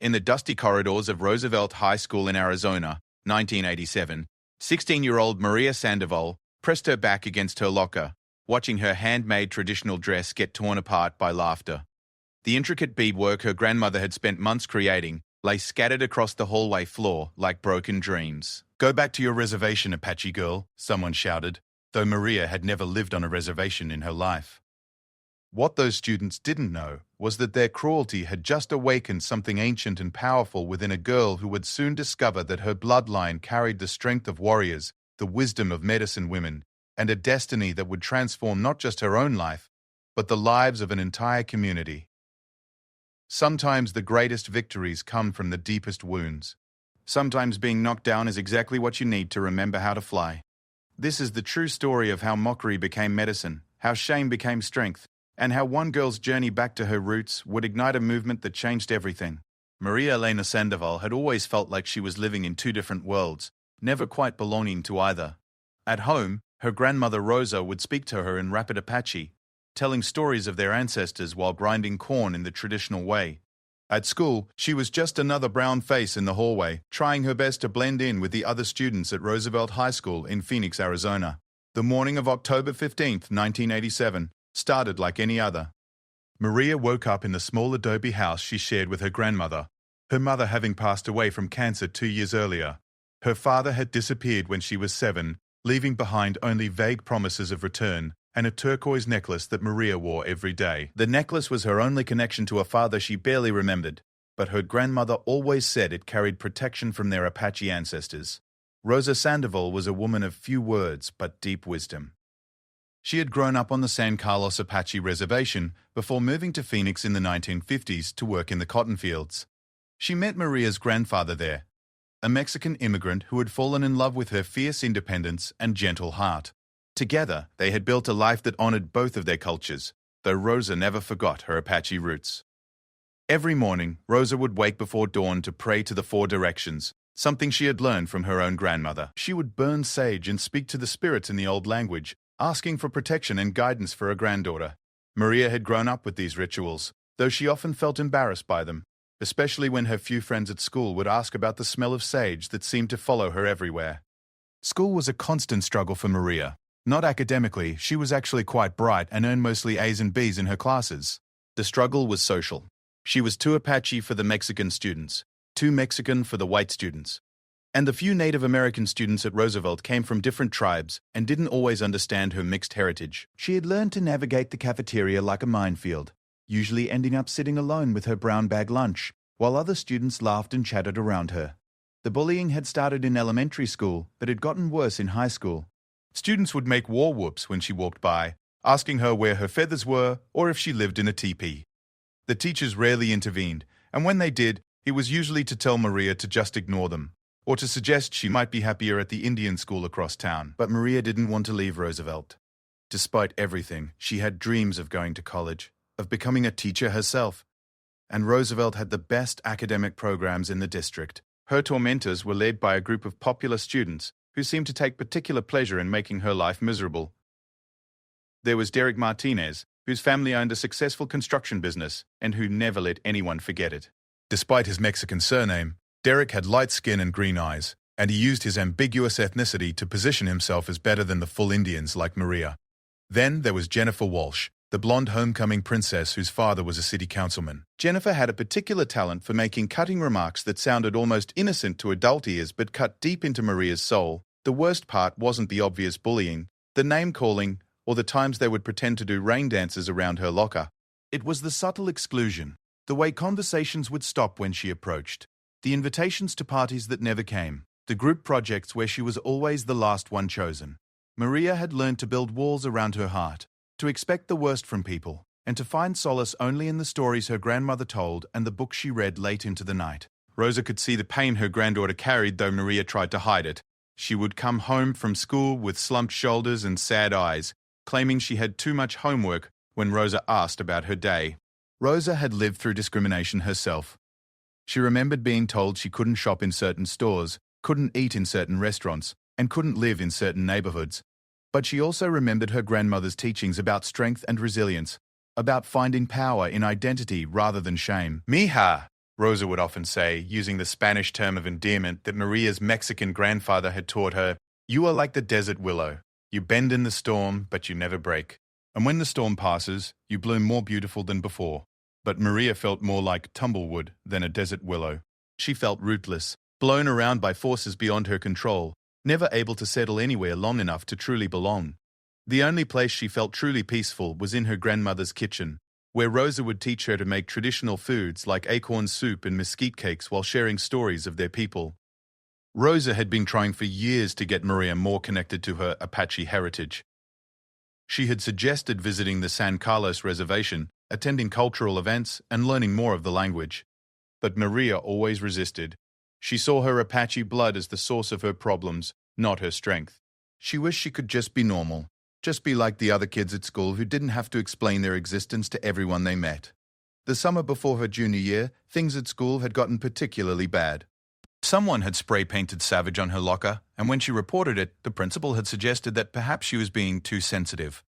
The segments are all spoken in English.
In the dusty corridors of Roosevelt High School in Arizona, 1987, 16-year-old Maria Sandoval pressed her back against her locker, watching her handmade traditional dress get torn apart by laughter. The intricate beadwork her grandmother had spent months creating lay scattered across the hallway floor like broken dreams. "Go back to your reservation, Apache girl," someone shouted, though Maria had never lived on a reservation in her life. What those students didn't know was that their cruelty had just awakened something ancient and powerful within a girl who would soon discover that her bloodline carried the strength of warriors, the wisdom of medicine women, and a destiny that would transform not just her own life, but the lives of an entire community. Sometimes the greatest victories come from the deepest wounds. Sometimes being knocked down is exactly what you need to remember how to fly. This is the true story of how mockery became medicine, how shame became strength, and how one girl's journey back to her roots would ignite a movement that changed everything. Maria Elena Sandoval had always felt like she was living in two different worlds, never quite belonging to either. At home, her grandmother Rosa would speak to her in rapid Apache, telling stories of their ancestors while grinding corn in the traditional way. At school, she was just another brown face in the hallway, trying her best to blend in with the other students at Roosevelt High School in Phoenix, Arizona. The morning of October 15, 1987, started like any other. Maria woke up in the small adobe house she shared with her grandmother, her mother having passed away from cancer 2 years earlier. Her father had disappeared when she was 7, leaving behind only vague promises of return and a turquoise necklace that Maria wore every day. The necklace was her only connection to a father she barely remembered, but her grandmother always said it carried protection from their Apache ancestors. Rosa Sandoval was a woman of few words but deep wisdom. She had grown up on the San Carlos Apache Reservation before moving to Phoenix in the 1950s to work in the cotton fields. She met Maria's grandfather there, a Mexican immigrant who had fallen in love with her fierce independence and gentle heart. Together, they had built a life that honored both of their cultures, though Rosa never forgot her Apache roots. Every morning, Rosa would wake before dawn to pray to the 4 directions, something she had learned from her own grandmother. She would burn sage and speak to the spirits in the old language, asking for protection and guidance for her granddaughter. Maria had grown up with these rituals, though she often felt embarrassed by them, especially when her few friends at school would ask about the smell of sage that seemed to follow her everywhere. School was a constant struggle for Maria. Not academically, she was actually quite bright and earned mostly A's and B's in her classes. The struggle was social. She was too Apache for the Mexican students, too Mexican for the white students. And the few Native American students at Roosevelt came from different tribes and didn't always understand her mixed heritage. She had learned to navigate the cafeteria like a minefield, usually ending up sitting alone with her brown bag lunch, while other students laughed and chatted around her. The bullying had started in elementary school, but had gotten worse in high school. Students would make war whoops when she walked by, asking her where her feathers were or if she lived in a teepee. The teachers rarely intervened, and when they did, it was usually to tell Maria to just ignore them, or to suggest she might be happier at the Indian school across town. But Maria didn't want to leave Roosevelt. Despite everything, she had dreams of going to college, of becoming a teacher herself. And Roosevelt had the best academic programs in the district. Her tormentors were led by a group of popular students who seemed to take particular pleasure in making her life miserable. There was Derek Martinez, whose family owned a successful construction business and who never let anyone forget it. Despite his Mexican surname, Derek had light skin and green eyes, and he used his ambiguous ethnicity to position himself as better than the full Indians like Maria. Then there was Jennifer Walsh, the blonde homecoming princess whose father was a city councilman. Jennifer had a particular talent for making cutting remarks that sounded almost innocent to adult ears but cut deep into Maria's soul. The worst part wasn't the obvious bullying, the name-calling, or the times they would pretend to do rain dances around her locker. It was the subtle exclusion, the way conversations would stop when she approached, the invitations to parties that never came, the group projects where she was always the last one chosen. Maria had learned to build walls around her heart, to expect the worst from people, and to find solace only in the stories her grandmother told and the books she read late into the night. Rosa could see the pain her granddaughter carried, though Maria tried to hide it. She would come home from school with slumped shoulders and sad eyes, claiming she had too much homework when Rosa asked about her day. Rosa had lived through discrimination herself. She remembered being told she couldn't shop in certain stores, couldn't eat in certain restaurants, and couldn't live in certain neighborhoods. But she also remembered her grandmother's teachings about strength and resilience, about finding power in identity rather than shame. "Mija," Rosa would often say, using the Spanish term of endearment that Maria's Mexican grandfather had taught her, "You are like the desert willow. You bend in the storm, but you never break. And when the storm passes, you bloom more beautiful than before." But Maria felt more like tumblewood than a desert willow. She felt rootless, blown around by forces beyond her control, never able to settle anywhere long enough to truly belong. The only place she felt truly peaceful was in her grandmother's kitchen, where Rosa would teach her to make traditional foods like acorn soup and mesquite cakes while sharing stories of their people. Rosa had been trying for years to get Maria more connected to her Apache heritage. She had suggested visiting the San Carlos reservation, attending cultural events, and learning more of the language. But Maria always resisted. She saw her Apache blood as the source of her problems, not her strength. She wished she could just be normal, just be like the other kids at school who didn't have to explain their existence to everyone they met. The summer before her junior year, things at school had gotten particularly bad. Someone had spray-painted Savage on her locker, and when she reported it, the principal had suggested that perhaps she was being too sensitive.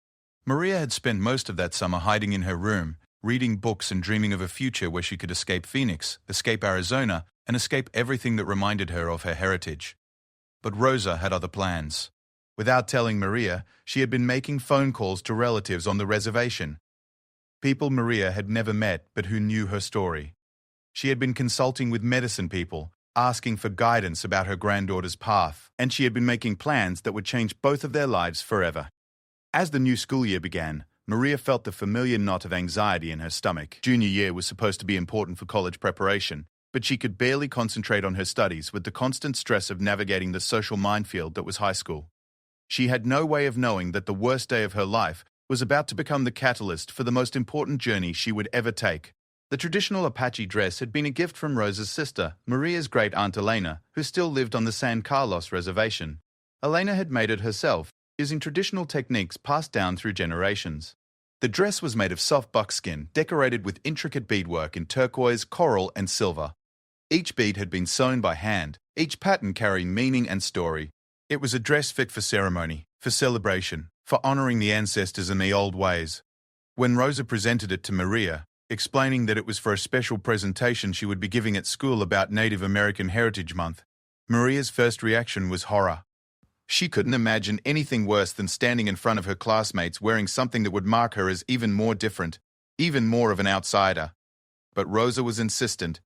Maria had spent most of that summer hiding in her room, reading books and dreaming of a future where she could escape Phoenix, escape Arizona, and escape everything that reminded her of her heritage. But Rosa had other plans. Without telling Maria, she had been making phone calls to relatives on the reservation. People Maria had never met but who knew her story. She had been consulting with medicine people, asking for guidance about her granddaughter's path, and she had been making plans that would change both of their lives forever. As the new school year began, Maria felt the familiar knot of anxiety in her stomach. Junior year was supposed to be important for college preparation, but she could barely concentrate on her studies with the constant stress of navigating the social minefield that was high school. She had no way of knowing that the worst day of her life was about to become the catalyst for the most important journey she would ever take. The traditional Apache dress had been a gift from Rosa's sister, Maria's great-aunt Elena, who still lived on the San Carlos reservation. Elena had made it herself, using traditional techniques passed down through generations. The dress was made of soft buckskin, decorated with intricate beadwork in turquoise, coral, and silver. Each bead had been sewn by hand, each pattern carrying meaning and story. It was a dress fit for ceremony, for celebration, for honoring the ancestors in the old ways. When Rosa presented it to Maria, explaining that it was for a special presentation she would be giving at school about Native American Heritage Month, Maria's first reaction was horror. She couldn't imagine anything worse than standing in front of her classmates wearing something that would mark her as even more different, even more of an outsider. But Rosa was insistent,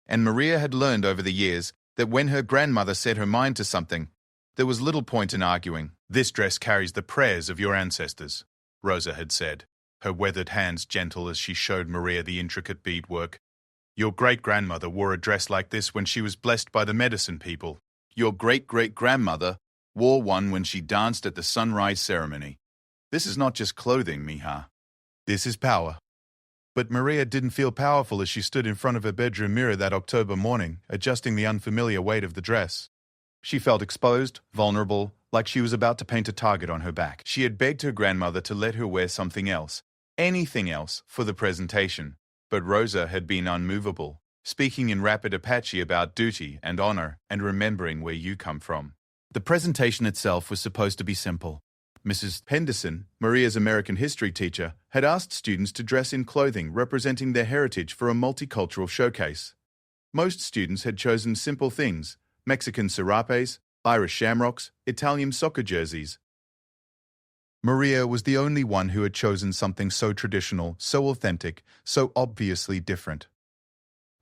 and Maria had learned over the years that when her grandmother set her mind to something, there was little point in arguing. "This dress carries the prayers of your ancestors," Rosa had said, her weathered hands gentle as she showed Maria the intricate beadwork. "Your great-grandmother wore a dress like this when she was blessed by the medicine people. Your great-great-grandmother wore one when she danced at the sunrise ceremony. This is not just clothing, mija. This is power." But Maria didn't feel powerful as she stood in front of her bedroom mirror that October morning, adjusting the unfamiliar weight of the dress. She felt exposed, vulnerable, like she was about to paint a target on her back. She had begged her grandmother to let her wear something else, anything else, for the presentation. But Rosa had been unmovable, speaking in rapid Apache about duty and honor and remembering where you come from. The presentation itself was supposed to be simple. Mrs. Henderson, Maria's American history teacher, had asked students to dress in clothing representing their heritage for a multicultural showcase. Most students had chosen simple things: Mexican serapes, Irish shamrocks, Italian soccer jerseys. Maria was the only one who had chosen something so traditional, so authentic, so obviously different.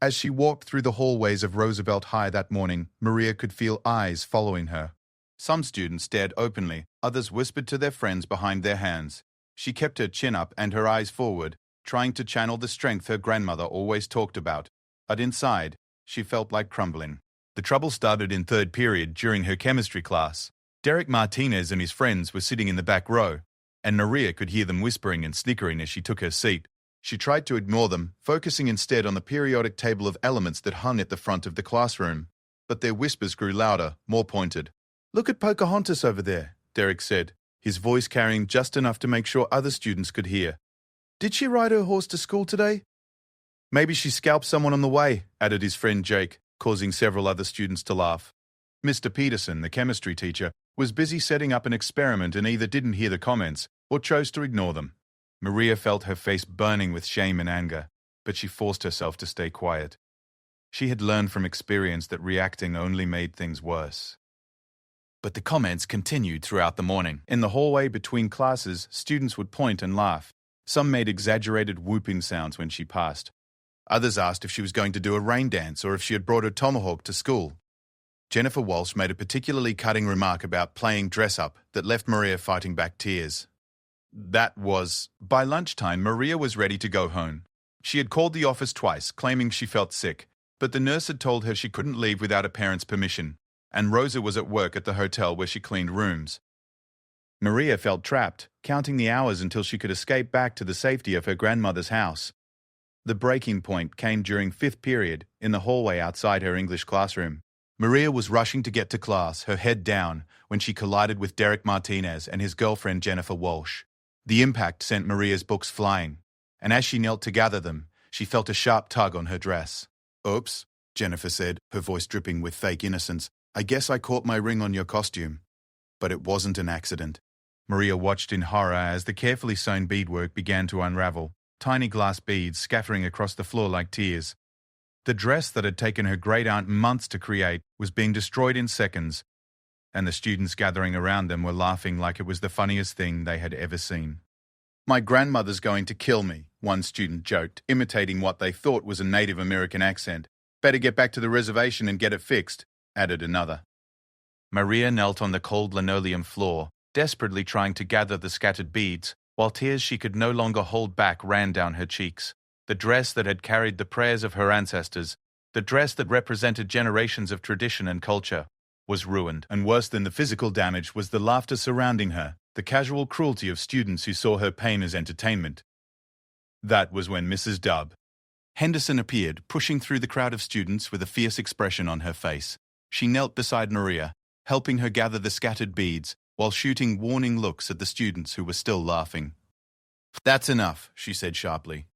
As she walked through the hallways of Roosevelt High that morning, Maria could feel eyes following her. Some students stared openly, others whispered to their friends behind their hands. She kept her chin up and her eyes forward, trying to channel the strength her grandmother always talked about. But inside, she felt like crumbling. The trouble started in third period during her chemistry class. Derek Martinez and his friends were sitting in the back row, and Maria could hear them whispering and snickering as she took her seat. She tried to ignore them, focusing instead on the periodic table of elements that hung at the front of the classroom. But their whispers grew louder, more pointed. "Look at Pocahontas over there," Derek said, his voice carrying just enough to make sure other students could hear. "Did she ride her horse to school today?" "Maybe she scalped someone on the way," added his friend Jake, causing several other students to laugh. Mr. Peterson, the chemistry teacher, was busy setting up an experiment and either didn't hear the comments or chose to ignore them. Maria felt her face burning with shame and anger, but she forced herself to stay quiet. She had learned from experience that reacting only made things worse. But the comments continued throughout the morning. In the hallway between classes, students would point and laugh. Some made exaggerated whooping sounds when she passed. Others asked if she was going to do a rain dance or if she had brought her tomahawk to school. Jennifer Walsh made a particularly cutting remark about playing dress-up that left Maria fighting back tears. By lunchtime, Maria was ready to go home. She had called the office twice, claiming she felt sick, but the nurse had told her she couldn't leave without a parent's permission, and Rosa was at work at the hotel where she cleaned rooms. Maria felt trapped, counting the hours until she could escape back to the safety of her grandmother's house. The breaking point came during fifth period, in the hallway outside her English classroom. Maria was rushing to get to class, her head down, when she collided with Derek Martinez and his girlfriend Jennifer Walsh. The impact sent Maria's books flying, and as she knelt to gather them, she felt a sharp tug on her dress. "Oops," Jennifer said, her voice dripping with fake innocence. "I guess I caught my ring on your costume." But it wasn't an accident. Maria watched in horror as the carefully sewn beadwork began to unravel, tiny glass beads scattering across the floor like tears. The dress that had taken her great-aunt months to create was being destroyed in seconds, and the students gathering around them were laughing like it was the funniest thing they had ever seen. "My grandmother's going to kill me," one student joked, imitating what they thought was a Native American accent. "Better get back to the reservation and get it fixed," added another. Maria knelt on the cold linoleum floor, desperately trying to gather the scattered beads, while tears she could no longer hold back ran down her cheeks. The dress that had carried the prayers of her ancestors, the dress that represented generations of tradition and culture, was ruined, and worse than the physical damage was the laughter surrounding her, the casual cruelty of students who saw her pain as entertainment. That was when Mrs. Dubb Henderson appeared, pushing through the crowd of students with a fierce expression on her face. She knelt beside Maria, helping her gather the scattered beads, while shooting warning looks at the students who were still laughing. "That's enough," she said sharply.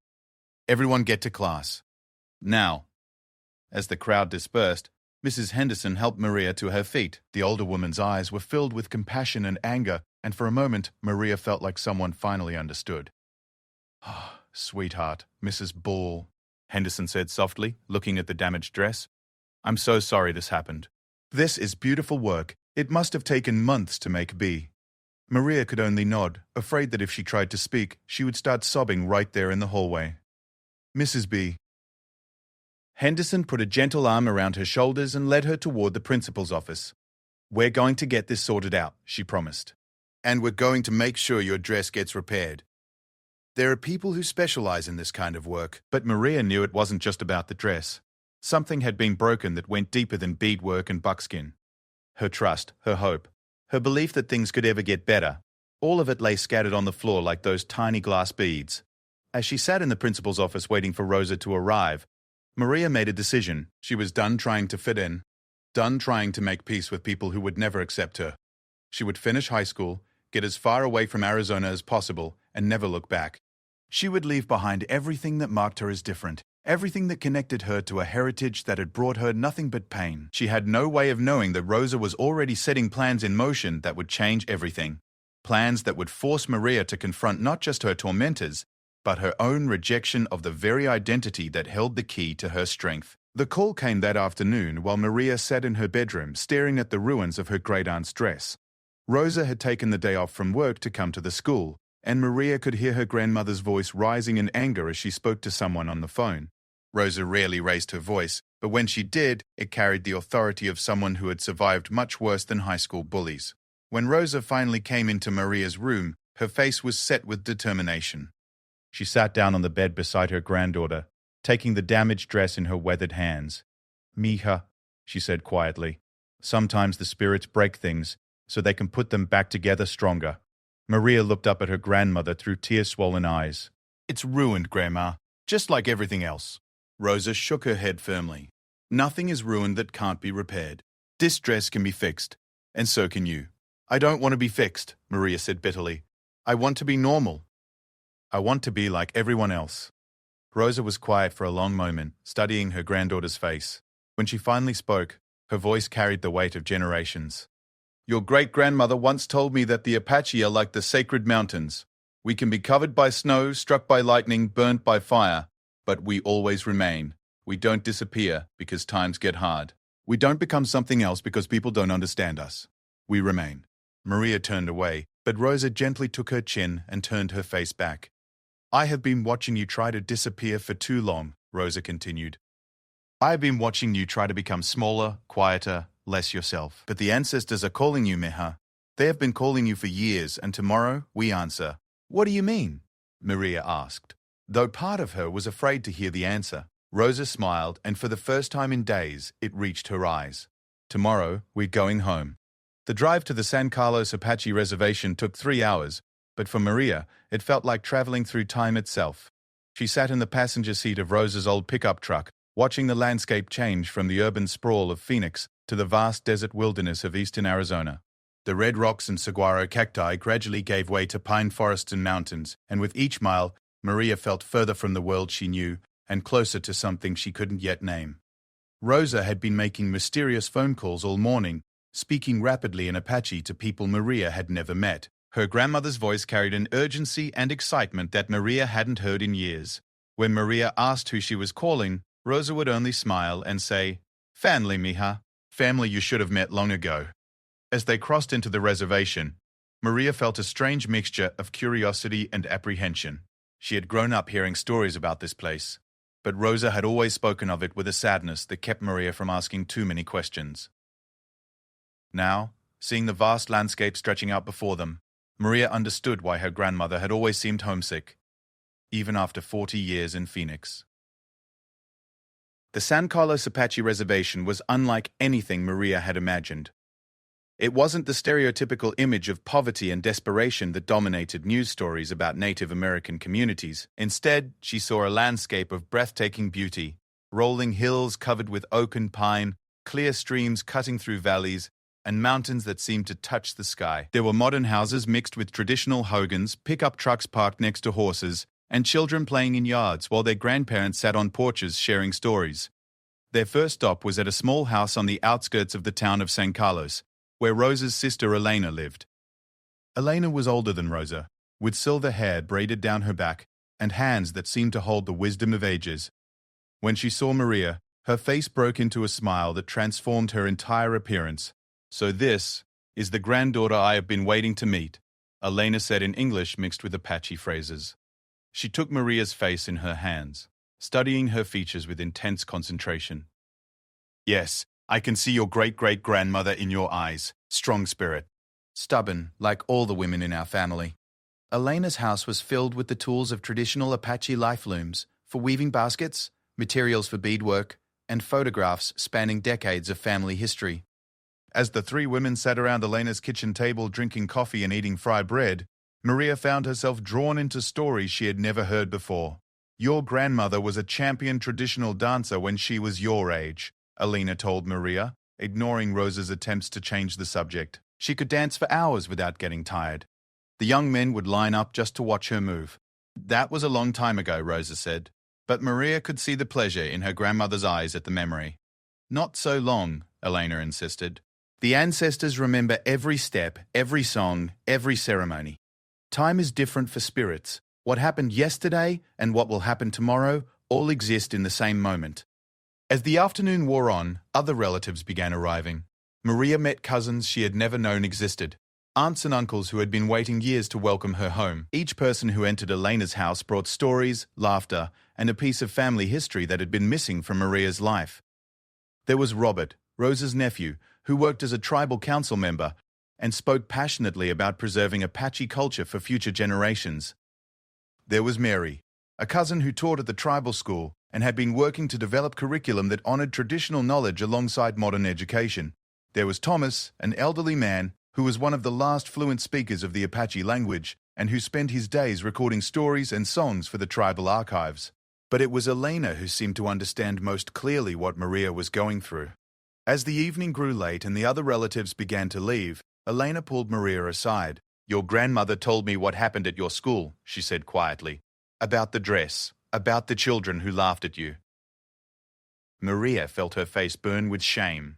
"Everyone get to class. Now." As the crowd dispersed, Mrs. Henderson helped Maria to her feet. The older woman's eyes were filled with compassion and anger, and for a moment, Maria felt like someone finally understood. "Oh, sweetheart, Mrs. Ball," Henderson said softly, looking at the damaged dress. "I'm so sorry this happened. This is beautiful work. It must have taken months to make B." Maria could only nod, afraid that if she tried to speak, she would start sobbing right there in the hallway. "Mrs. B." Henderson put a gentle arm around her shoulders and led her toward the principal's office. "We're going to get this sorted out," she promised. "And we're going to make sure your dress gets repaired. There are people who specialize in this kind of work." But Maria knew it wasn't just about the dress. Something had been broken that went deeper than beadwork and buckskin. Her trust, her hope, her belief that things could ever get better, all of it lay scattered on the floor like those tiny glass beads. As she sat in the principal's office waiting for Rosa to arrive, Maria made a decision. She was done trying to fit in, done trying to make peace with people who would never accept her. She would finish high school, get as far away from Arizona as possible, and never look back. She would leave behind everything that marked her as different, everything that connected her to a heritage that had brought her nothing but pain. She had no way of knowing that Rosa was already setting plans in motion that would change everything. Plans that would force Maria to confront not just her tormentors, but her own rejection of the very identity that held the key to her strength. The call came that afternoon while Maria sat in her bedroom staring at the ruins of her great-aunt's dress. Rosa had taken the day off from work to come to the school, and Maria could hear her grandmother's voice rising in anger as she spoke to someone on the phone. Rosa rarely raised her voice, but when she did, it carried the authority of someone who had survived much worse than high school bullies. When Rosa finally came into Maria's room, her face was set with determination. She sat down on the bed beside her granddaughter, taking the damaged dress in her weathered hands. "Mija," she said quietly, "sometimes the spirits break things so they can put them back together stronger." Maria looked up at her grandmother through tear-swollen eyes. "It's ruined, Grandma, just like everything else." Rosa shook her head firmly. "Nothing is ruined that can't be repaired. This dress can be fixed, and so can you." "I don't want to be fixed," Maria said bitterly. "I want to be normal. I want to be like everyone else." Rosa was quiet for a long moment, studying her granddaughter's face. When she finally spoke, her voice carried the weight of generations. "Your great-grandmother once told me that the Apache are like the sacred mountains. We can be covered by snow, struck by lightning, burnt by fire, but we always remain. We don't disappear because times get hard. We don't become something else because people don't understand us. We remain. Maria turned away, but Rosa gently took her chin and turned her face back. I have been watching you try to disappear for too long, Rosa continued. I have been watching you try to become smaller, quieter, less yourself. But the ancestors are calling you, Meha. They have been calling you for years, and tomorrow we answer. What do you mean? Maria asked. Though part of her was afraid to hear the answer, Rosa smiled, and for the first time in days, it reached her eyes. Tomorrow, we're going home. The drive to the San Carlos Apache reservation took 3 hours, but for Maria, it felt like traveling through time itself. She sat in the passenger seat of Rosa's old pickup truck, watching the landscape change from the urban sprawl of Phoenix to the vast desert wilderness of eastern Arizona. The red rocks and saguaro cacti gradually gave way to pine forests and mountains, and with each mile, Maria felt further from the world she knew and closer to something she couldn't yet name. Rosa had been making mysterious phone calls all morning, speaking rapidly in Apache to people Maria had never met. Her grandmother's voice carried an urgency and excitement that Maria hadn't heard in years. When Maria asked who she was calling, Rosa would only smile and say, Family, mija. Family you should have met long ago. As they crossed into the reservation, Maria felt a strange mixture of curiosity and apprehension. She had grown up hearing stories about this place, but Rosa had always spoken of it with a sadness that kept Maria from asking too many questions. Now, seeing the vast landscape stretching out before them, Maria understood why her grandmother had always seemed homesick, even after 40 years in Phoenix. The San Carlos Apache Reservation was unlike anything Maria had imagined. It wasn't the stereotypical image of poverty and desperation that dominated news stories about Native American communities. Instead, she saw a landscape of breathtaking beauty, rolling hills covered with oak and pine, clear streams cutting through valleys, and mountains that seemed to touch the sky. There were modern houses mixed with traditional hogans, pickup trucks parked next to horses, and children playing in yards while their grandparents sat on porches sharing stories. Their first stop was at a small house on the outskirts of the town of San Carlos, where Rosa's sister Elena lived. Elena was older than Rosa, with silver hair braided down her back and hands that seemed to hold the wisdom of ages. When she saw Maria, her face broke into a smile that transformed her entire appearance. So this is the granddaughter I have been waiting to meet, Elena said in English mixed with Apache phrases. She took Maria's face in her hands, studying her features with intense concentration. Yes, I can see your great-great-grandmother in your eyes. Strong spirit. Stubborn, like all the women in our family. Elena's house was filled with the tools of traditional Apache life looms for weaving baskets, materials for beadwork, and photographs spanning decades of family history. As the three women sat around Elena's kitchen table drinking coffee and eating fried bread, Maria found herself drawn into stories she had never heard before. Your grandmother was a champion traditional dancer when she was your age, Elena told Maria, ignoring Rosa's attempts to change the subject. She could dance for hours without getting tired. The young men would line up just to watch her move. That was a long time ago, Rosa said, but Maria could see the pleasure in her grandmother's eyes at the memory. Not so long, Elena insisted. The ancestors remember every step, every song, every ceremony. Time is different for spirits. What happened yesterday and what will happen tomorrow all exist in the same moment. As the afternoon wore on, other relatives began arriving. Maria met cousins she had never known existed, aunts and uncles who had been waiting years to welcome her home. Each person who entered Elena's house brought stories, laughter, and a piece of family history that had been missing from Maria's life. There was Robert, Rosa's nephew, who worked as a tribal council member and spoke passionately about preserving Apache culture for future generations. There was Mary, a cousin who taught at the tribal school and had been working to develop curriculum that honored traditional knowledge alongside modern education. There was Thomas, an elderly man who was one of the last fluent speakers of the Apache language and who spent his days recording stories and songs for the tribal archives. But it was Elena who seemed to understand most clearly what Maria was going through. As the evening grew late and the other relatives began to leave, Elena pulled Maria aside. Your grandmother told me what happened at your school, she said quietly. About the dress, about the children who laughed at you. Maria felt her face burn with shame.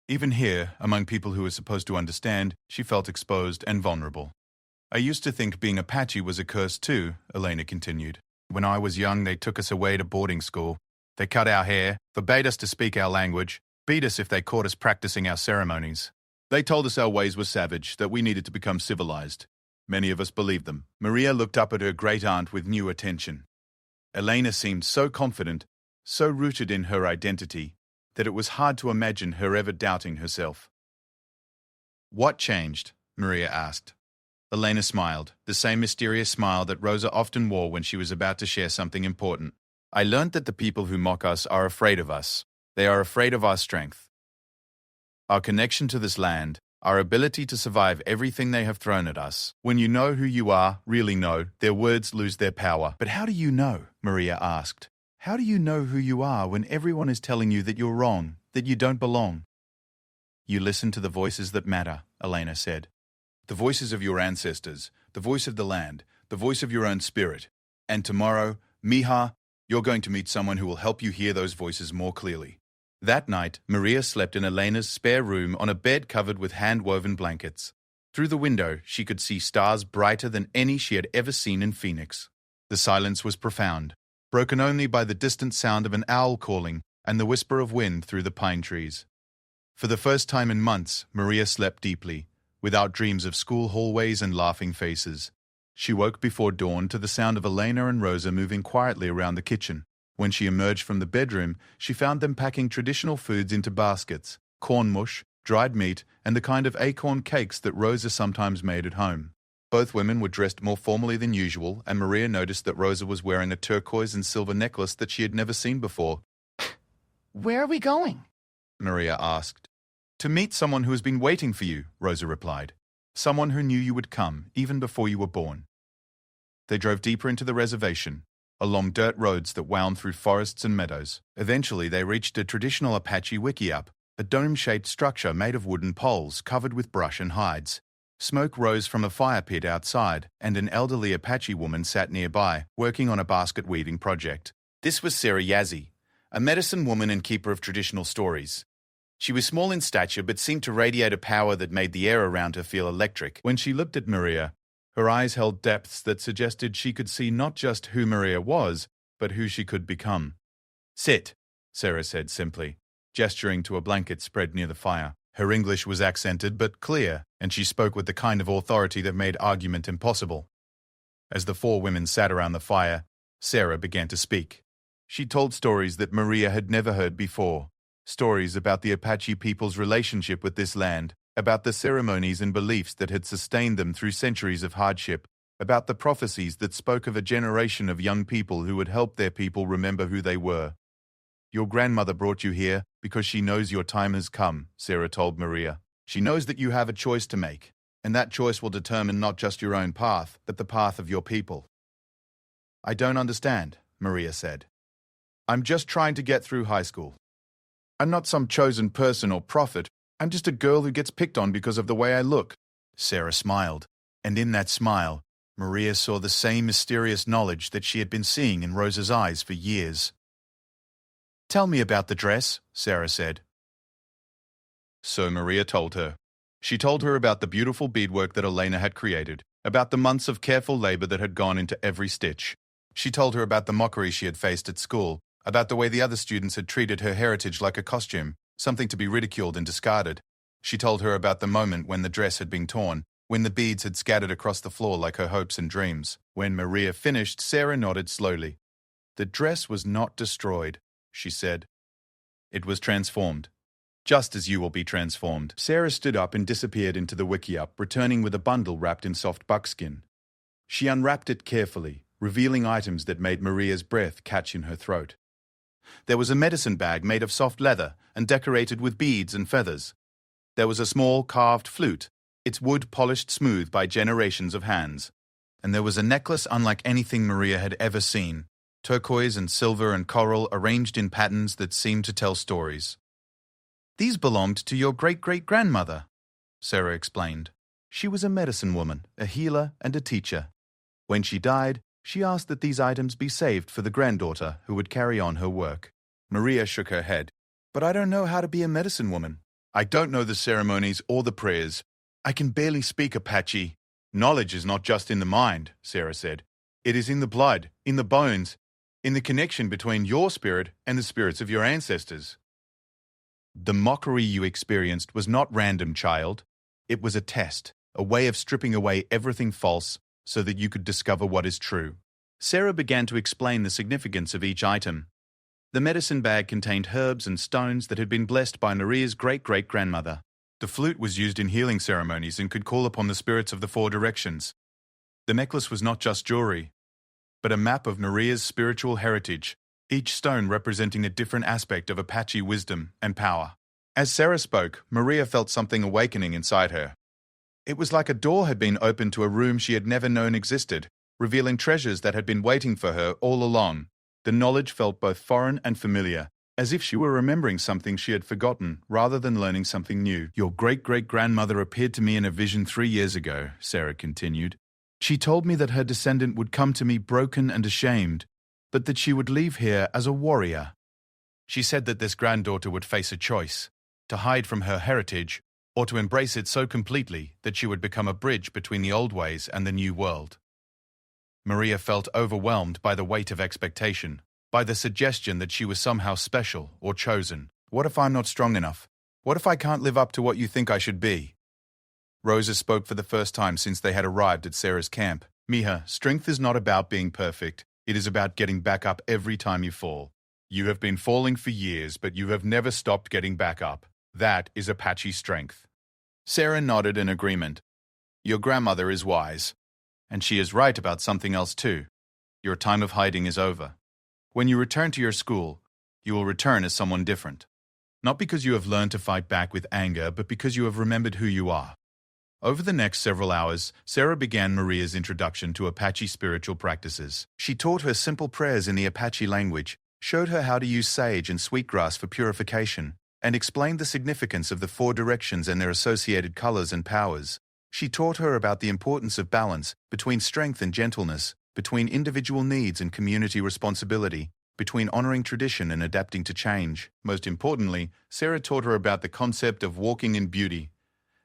Even here, among people who were supposed to understand, she felt exposed and vulnerable. I used to think being Apache was a curse too, Elena continued. When I was young, they took us away to boarding school. They cut our hair, forbade us to speak our language, beat us if they caught us practicing our ceremonies. They told us our ways were savage, that we needed to become civilized. Many of us believed them. Maria looked up at her great-aunt with new attention. Elena seemed so confident, so rooted in her identity, that it was hard to imagine her ever doubting herself. "What changed?" Maria asked. Elena smiled, the same mysterious smile that Rosa often wore when she was about to share something important. "I learned that the people who mock us are afraid of us. They are afraid of our strength. Our connection to this land, our ability to survive everything they have thrown at us. When you know who you are, really know, their words lose their power." "But how do you know?" Maria asked. "How do you know who you are when everyone is telling you that you're wrong, that you don't belong?" "You listen to the voices that matter," Elena said. "The voices of your ancestors, the voice of the land, the voice of your own spirit. And tomorrow, Mija, you're going to meet someone who will help you hear those voices more clearly." That night, Maria slept in Elena's spare room on a bed covered with hand-woven blankets. Through the window, she could see stars brighter than any she had ever seen in Phoenix. The silence was profound, broken only by the distant sound of an owl calling and the whisper of wind through the pine trees. For the first time in months, Maria slept deeply, without dreams of school hallways and laughing faces. She woke before dawn to the sound of Elena and Rosa moving quietly around the kitchen. When she emerged from the bedroom, she found them packing traditional foods into baskets: corn mush, dried meat, and the kind of acorn cakes that Rosa sometimes made at home. Both women were dressed more formally than usual, and Maria noticed that Rosa was wearing a turquoise and silver necklace that she had never seen before. "Where are we going?" Maria asked. "To meet someone who has been waiting for you," Rosa replied. "Someone who knew you would come, even before you were born." They drove deeper into the reservation, along dirt roads that wound through forests and meadows. Eventually, they reached a traditional Apache wickiup, a dome-shaped structure made of wooden poles covered with brush and hides. Smoke rose from a fire pit outside, and an elderly Apache woman sat nearby, working on a basket-weaving project. This was Sarah Yazzie, a medicine woman and keeper of traditional stories. She was small in stature but seemed to radiate a power that made the air around her feel electric. When she looked at Maria, her eyes held depths that suggested she could see not just who Maria was, but who she could become. "Sit," Sarah said simply, gesturing to a blanket spread near the fire. Her English was accented but clear, and she spoke with the kind of authority that made argument impossible. As the four women sat around the fire, Sarah began to speak. She told stories that Maria had never heard before, stories about the Apache people's relationship with this land, about the ceremonies and beliefs that had sustained them through centuries of hardship, about the prophecies that spoke of a generation of young people who would help their people remember who they were. "Your grandmother brought you here because she knows your time has come," Sarah told Maria. "She knows that you have a choice to make, and that choice will determine not just your own path, but the path of your people." "I don't understand," Maria said. "I'm just trying to get through high school. I'm not some chosen person or prophet. I'm just a girl who gets picked on because of the way I look." Sarah smiled, and in that smile, Maria saw the same mysterious knowledge that she had been seeing in Rosa's eyes for years. "Tell me about the dress," Sarah said. So Maria told her. She told her about the beautiful beadwork that Elena had created, about the months of careful labor that had gone into every stitch. She told her about the mockery she had faced at school, about the way the other students had treated her heritage like a costume, something to be ridiculed and discarded. She told her about the moment when the dress had been torn, when the beads had scattered across the floor like her hopes and dreams. When Maria finished, Sarah nodded slowly. "The dress was not destroyed," she said. "It was transformed. Just as you will be transformed." Sarah stood up and disappeared into the wickiup, returning with a bundle wrapped in soft buckskin. She unwrapped it carefully, revealing items that made Maria's breath catch in her throat. There was a medicine bag made of soft leather and decorated with beads and feathers. There was a small carved flute, its wood polished smooth by generations of hands. And there was a necklace unlike anything Maria had ever seen, turquoise and silver and coral arranged in patterns that seemed to tell stories. "These belonged to your great-great-grandmother," Sarah explained. "She was a medicine woman, a healer, and a teacher. When she died, she asked that these items be saved for the granddaughter who would carry on her work." Maria shook her head. "But I don't know how to be a medicine woman. I don't know the ceremonies or the prayers. I can barely speak Apache." "Knowledge is not just in the mind," Sarah said. "It is in the blood, in the bones. in the connection between your spirit and the spirits of your ancestors. The mockery you experienced was not random, child. It was a test, a way of stripping away everything false so that you could discover what is true. Sarah began to explain the significance of each item. The medicine bag contained herbs and stones that had been blessed by Maria's great-great-grandmother. The flute was used in healing ceremonies and could call upon the spirits of the four directions. The necklace was not just jewelry, but a map of Maria's spiritual heritage, each stone representing a different aspect of Apache wisdom and power. As Sarah spoke, Maria felt something awakening inside her. It was like a door had been opened to a room she had never known existed, revealing treasures that had been waiting for her all along. The knowledge felt both foreign and familiar, as if she were remembering something she had forgotten rather than learning something new. Your great-great-grandmother appeared to me in a vision 3 years ago, Sarah continued. She told me that her descendant would come to me broken and ashamed, but that she would leave here as a warrior. She said that this granddaughter would face a choice, to hide from her heritage or to embrace it so completely that she would become a bridge between the old ways and the new world. Maria felt overwhelmed by the weight of expectation, by the suggestion that she was somehow special or chosen. What if I'm not strong enough? What if I can't live up to what you think I should be? Rosa spoke for the first time since they had arrived at Sarah's camp. Mija, strength is not about being perfect. It is about getting back up every time you fall. You have been falling for years, but you have never stopped getting back up. That is Apache strength. Sarah nodded in agreement. Your grandmother is wise. And she is right about something else too. Your time of hiding is over. When you return to your school, you will return as someone different. Not because you have learned to fight back with anger, but because you have remembered who you are. Over the next several hours, Sarah began Maria's introduction to Apache spiritual practices. She taught her simple prayers in the Apache language, showed her how to use sage and sweetgrass for purification, and explained the significance of the four directions and their associated colors and powers. She taught her about the importance of balance between strength and gentleness, between individual needs and community responsibility, between honoring tradition and adapting to change. Most importantly, Sarah taught her about the concept of walking in beauty,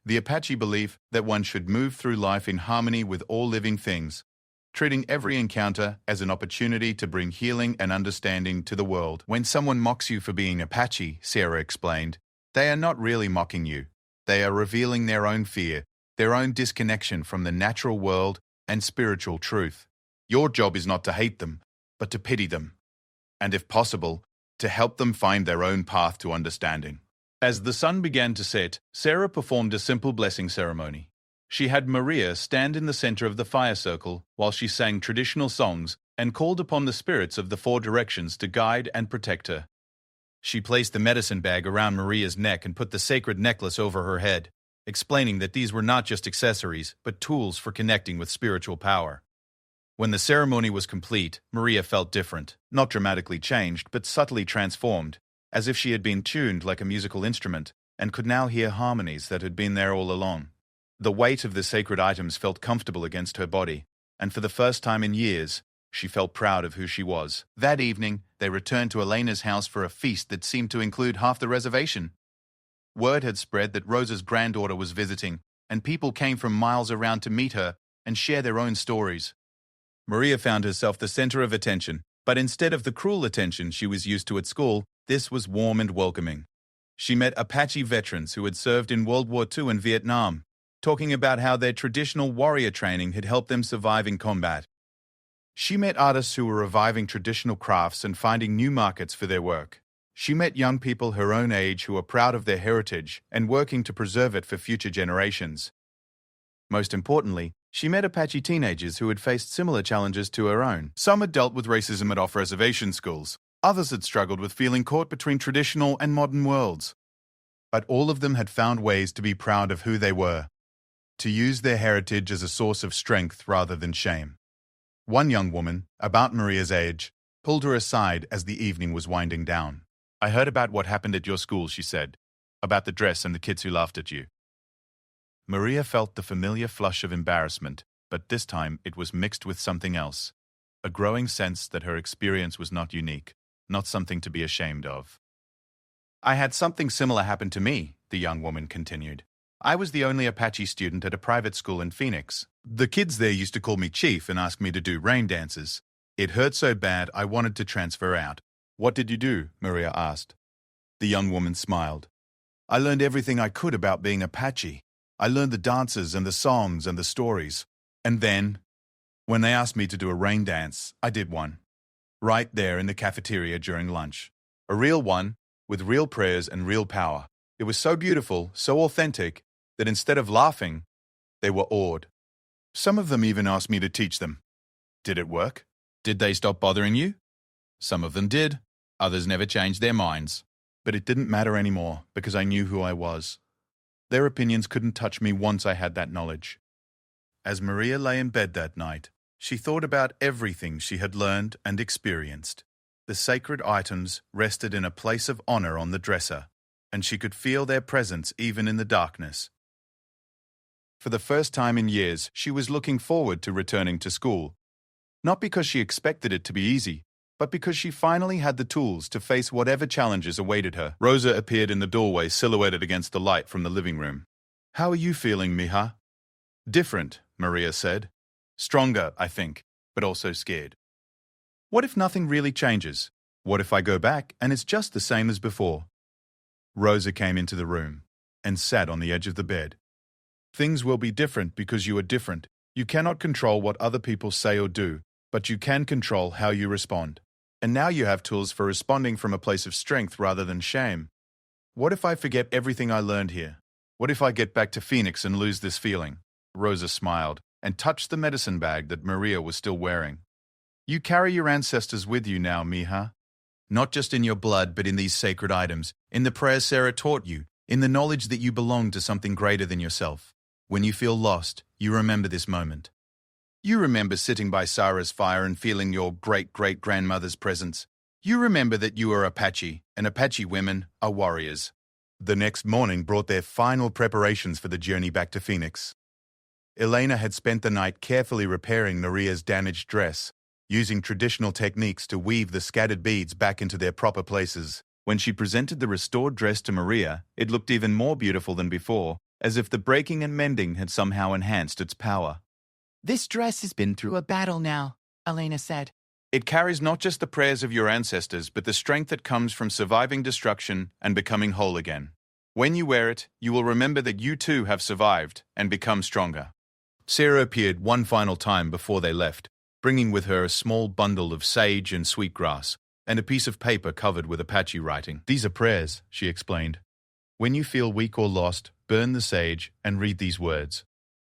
the Apache belief that one should move through life in harmony with all living things, treating every encounter as an opportunity to bring healing and understanding to the world. When someone mocks you for being Apache, Sarah explained, they are not really mocking you. They are revealing their own fear, their own disconnection from the natural world and spiritual truth. Your job is not to hate them, but to pity them, and if possible, to help them find their own path to understanding. As the sun began to set, Sarah performed a simple blessing ceremony. She had Maria stand in the center of the fire circle while she sang traditional songs and called upon the spirits of the four directions to guide and protect her. She placed the medicine bag around Maria's neck and put the sacred necklace over her head, explaining that these were not just accessories, but tools for connecting with spiritual power. When the ceremony was complete, Maria felt different, not dramatically changed, but subtly transformed, as if she had been tuned like a musical instrument and could now hear harmonies that had been there all along. The weight of the sacred items felt comfortable against her body, and for the first time in years, she felt proud of who she was. That evening, they returned to Elena's house for a feast that seemed to include half the reservation. Word had spread that Rosa's granddaughter was visiting, and people came from miles around to meet her and share their own stories. Maria found herself the center of attention, but instead of the cruel attention she was used to at school, this was warm and welcoming. She met Apache veterans who had served in World War II and Vietnam, talking about how their traditional warrior training had helped them survive in combat. She met artists who were reviving traditional crafts and finding new markets for their work. She met young people her own age who were proud of their heritage and working to preserve it for future generations. Most importantly, she met Apache teenagers who had faced similar challenges to her own. Some had dealt with racism at off-reservation schools. Others had struggled with feeling caught between traditional and modern worlds. But all of them had found ways to be proud of who they were, to use their heritage as a source of strength rather than shame. One young woman, about Maria's age, pulled her aside as the evening was winding down. I heard about what happened at your school, she said, about the dress and the kids who laughed at you. Maria felt the familiar flush of embarrassment, but this time it was mixed with something else, a growing sense that her experience was not unique, not something to be ashamed of. I had something similar happen to me, the young woman continued. I was the only Apache student at a private school in Phoenix. The kids there used to call me Chief and ask me to do rain dances. It hurt so bad I wanted to transfer out. What did you do? Maria asked. The young woman smiled. I learned everything I could about being Apache. I learned the dances and the songs and the stories. And then, when they asked me to do a rain dance, I did one. Right there in the cafeteria during lunch. A real one, with real prayers and real power. It was so beautiful, so authentic, that instead of laughing, they were awed. Some of them even asked me to teach them. Did it work? Did they stop bothering you? Some of them did. Others never changed their minds. But it didn't matter anymore because I knew who I was. Their opinions couldn't touch me once I had that knowledge. As Maria lay in bed that night, she thought about everything she had learned and experienced. The sacred items rested in a place of honor on the dresser, and she could feel their presence even in the darkness. For the first time in years, she was looking forward to returning to school. Not because she expected it to be easy, but because she finally had the tools to face whatever challenges awaited her. Rosa appeared in the doorway, silhouetted against the light from the living room. How are you feeling, Mija? Different, Maria said. Stronger, I think, but also scared. What if nothing really changes? What if I go back and it's just the same as before? Rosa came into the room and sat on the edge of the bed. Things will be different because you are different. You cannot control what other people say or do, but you can control how you respond. And now you have tools for responding from a place of strength rather than shame. What if I forget everything I learned here? What if I get back to Phoenix and lose this feeling? Rosa smiled and touched the medicine bag that Maria was still wearing. You carry your ancestors with you now, Mija. Not just in your blood, but in these sacred items, in the prayers Sarah taught you, in the knowledge that you belong to something greater than yourself. When you feel lost, you remember this moment. You remember sitting by Sarah's fire and feeling your great-great-grandmother's presence. You remember that you are Apache, and Apache women are warriors. The next morning brought their final preparations for the journey back to Phoenix. Elena had spent the night carefully repairing Maria's damaged dress, using traditional techniques to weave the scattered beads back into their proper places. When she presented the restored dress to Maria, it looked even more beautiful than before, as if the breaking and mending had somehow enhanced its power. This dress has been through a battle now, Elena said. It carries not just the prayers of your ancestors, but the strength that comes from surviving destruction and becoming whole again. When you wear it, you will remember that you too have survived and become stronger. Sarah appeared one final time before they left, bringing with her a small bundle of sage and sweetgrass, and a piece of paper covered with Apache writing. These are prayers, she explained. When you feel weak or lost, burn the sage and read these words.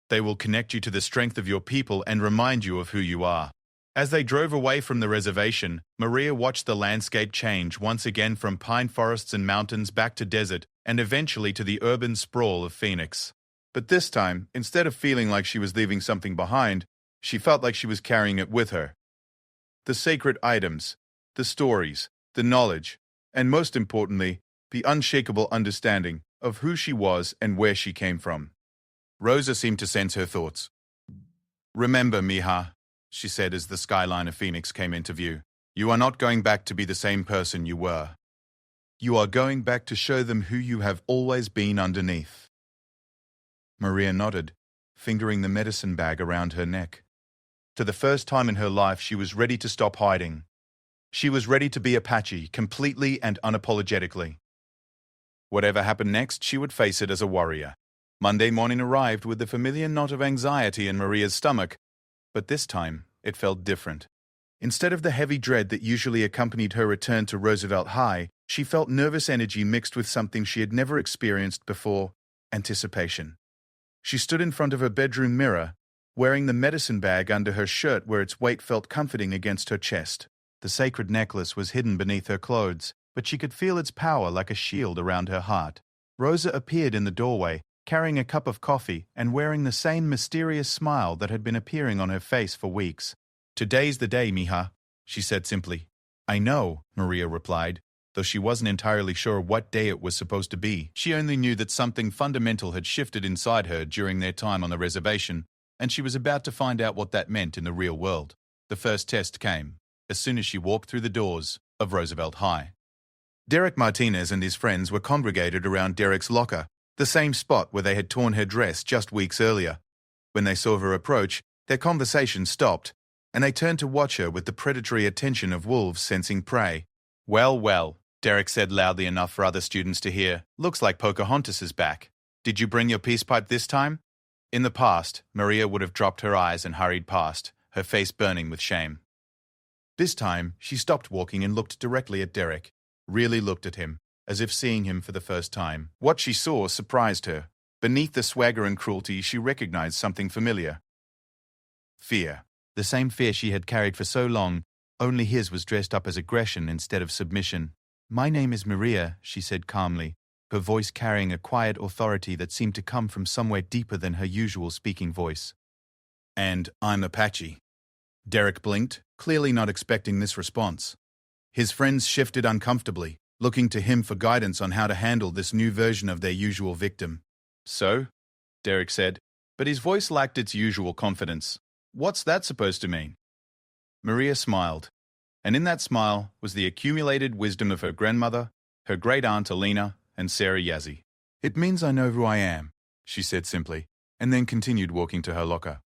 They will connect you to the strength of your people and remind you of who you are. As they drove away from the reservation, Maria watched the landscape change once again from pine forests and mountains back to desert and eventually to the urban sprawl of Phoenix. But this time, instead of feeling like she was leaving something behind, she felt like she was carrying it with her. The sacred items, the stories, the knowledge, and most importantly, the unshakable understanding of who she was and where she came from. Rosa seemed to sense her thoughts. Remember, Mija, she said as the skyline of Phoenix came into view, you are not going back to be the same person you were. You are going back to show them who you have always been underneath. Maria nodded, fingering the medicine bag around her neck. For the first time in her life, she was ready to stop hiding. She was ready to be Apache, completely and unapologetically. Whatever happened next, she would face it as a warrior. Monday morning arrived with the familiar knot of anxiety in Maria's stomach, but this time it felt different. Instead of the heavy dread that usually accompanied her return to Roosevelt High, she felt nervous energy mixed with something she had never experienced before, anticipation. She stood in front of her bedroom mirror, wearing the medicine bag under her shirt where its weight felt comforting against her chest. The sacred necklace was hidden beneath her clothes, but she could feel its power like a shield around her heart. Rosa appeared in the doorway, carrying a cup of coffee and wearing the same mysterious smile that had been appearing on her face for weeks. Today's the day, Mija, she said simply. I know, Maria replied, though she wasn't entirely sure what day it was supposed to be. She only knew that something fundamental had shifted inside her during their time on the reservation, and she was about to find out what that meant in the real world. The first test came, as soon as she walked through the doors of Roosevelt High. Derek Martinez and his friends were congregated around Derek's locker, the same spot where they had torn her dress just weeks earlier. When they saw her approach, their conversation stopped, and they turned to watch her with the predatory attention of wolves sensing prey. "Well, well," Derek said loudly enough for other students to hear. "Looks like Pocahontas is back. Did you bring your peace pipe this time?" In the past, Maria would have dropped her eyes and hurried past, her face burning with shame. This time, she stopped walking and looked directly at Derek, really looked at him, as if seeing him for the first time. What she saw surprised her. Beneath the swagger and cruelty, she recognized something familiar. Fear. The same fear she had carried for so long, only his was dressed up as aggression instead of submission. "My name is Maria," she said calmly, her voice carrying a quiet authority that seemed to come from somewhere deeper than her usual speaking voice. "And I'm Apache." Derek blinked, clearly not expecting this response. His friends shifted uncomfortably, looking to him for guidance on how to handle this new version of their usual victim. "So?" Derek said, but his voice lacked its usual confidence. "What's that supposed to mean?" Maria smiled, and in that smile was the accumulated wisdom of her grandmother, her great-aunt Alina, and Sarah Yazzie. "It means I know who I am," she said simply, and then continued walking to her locker.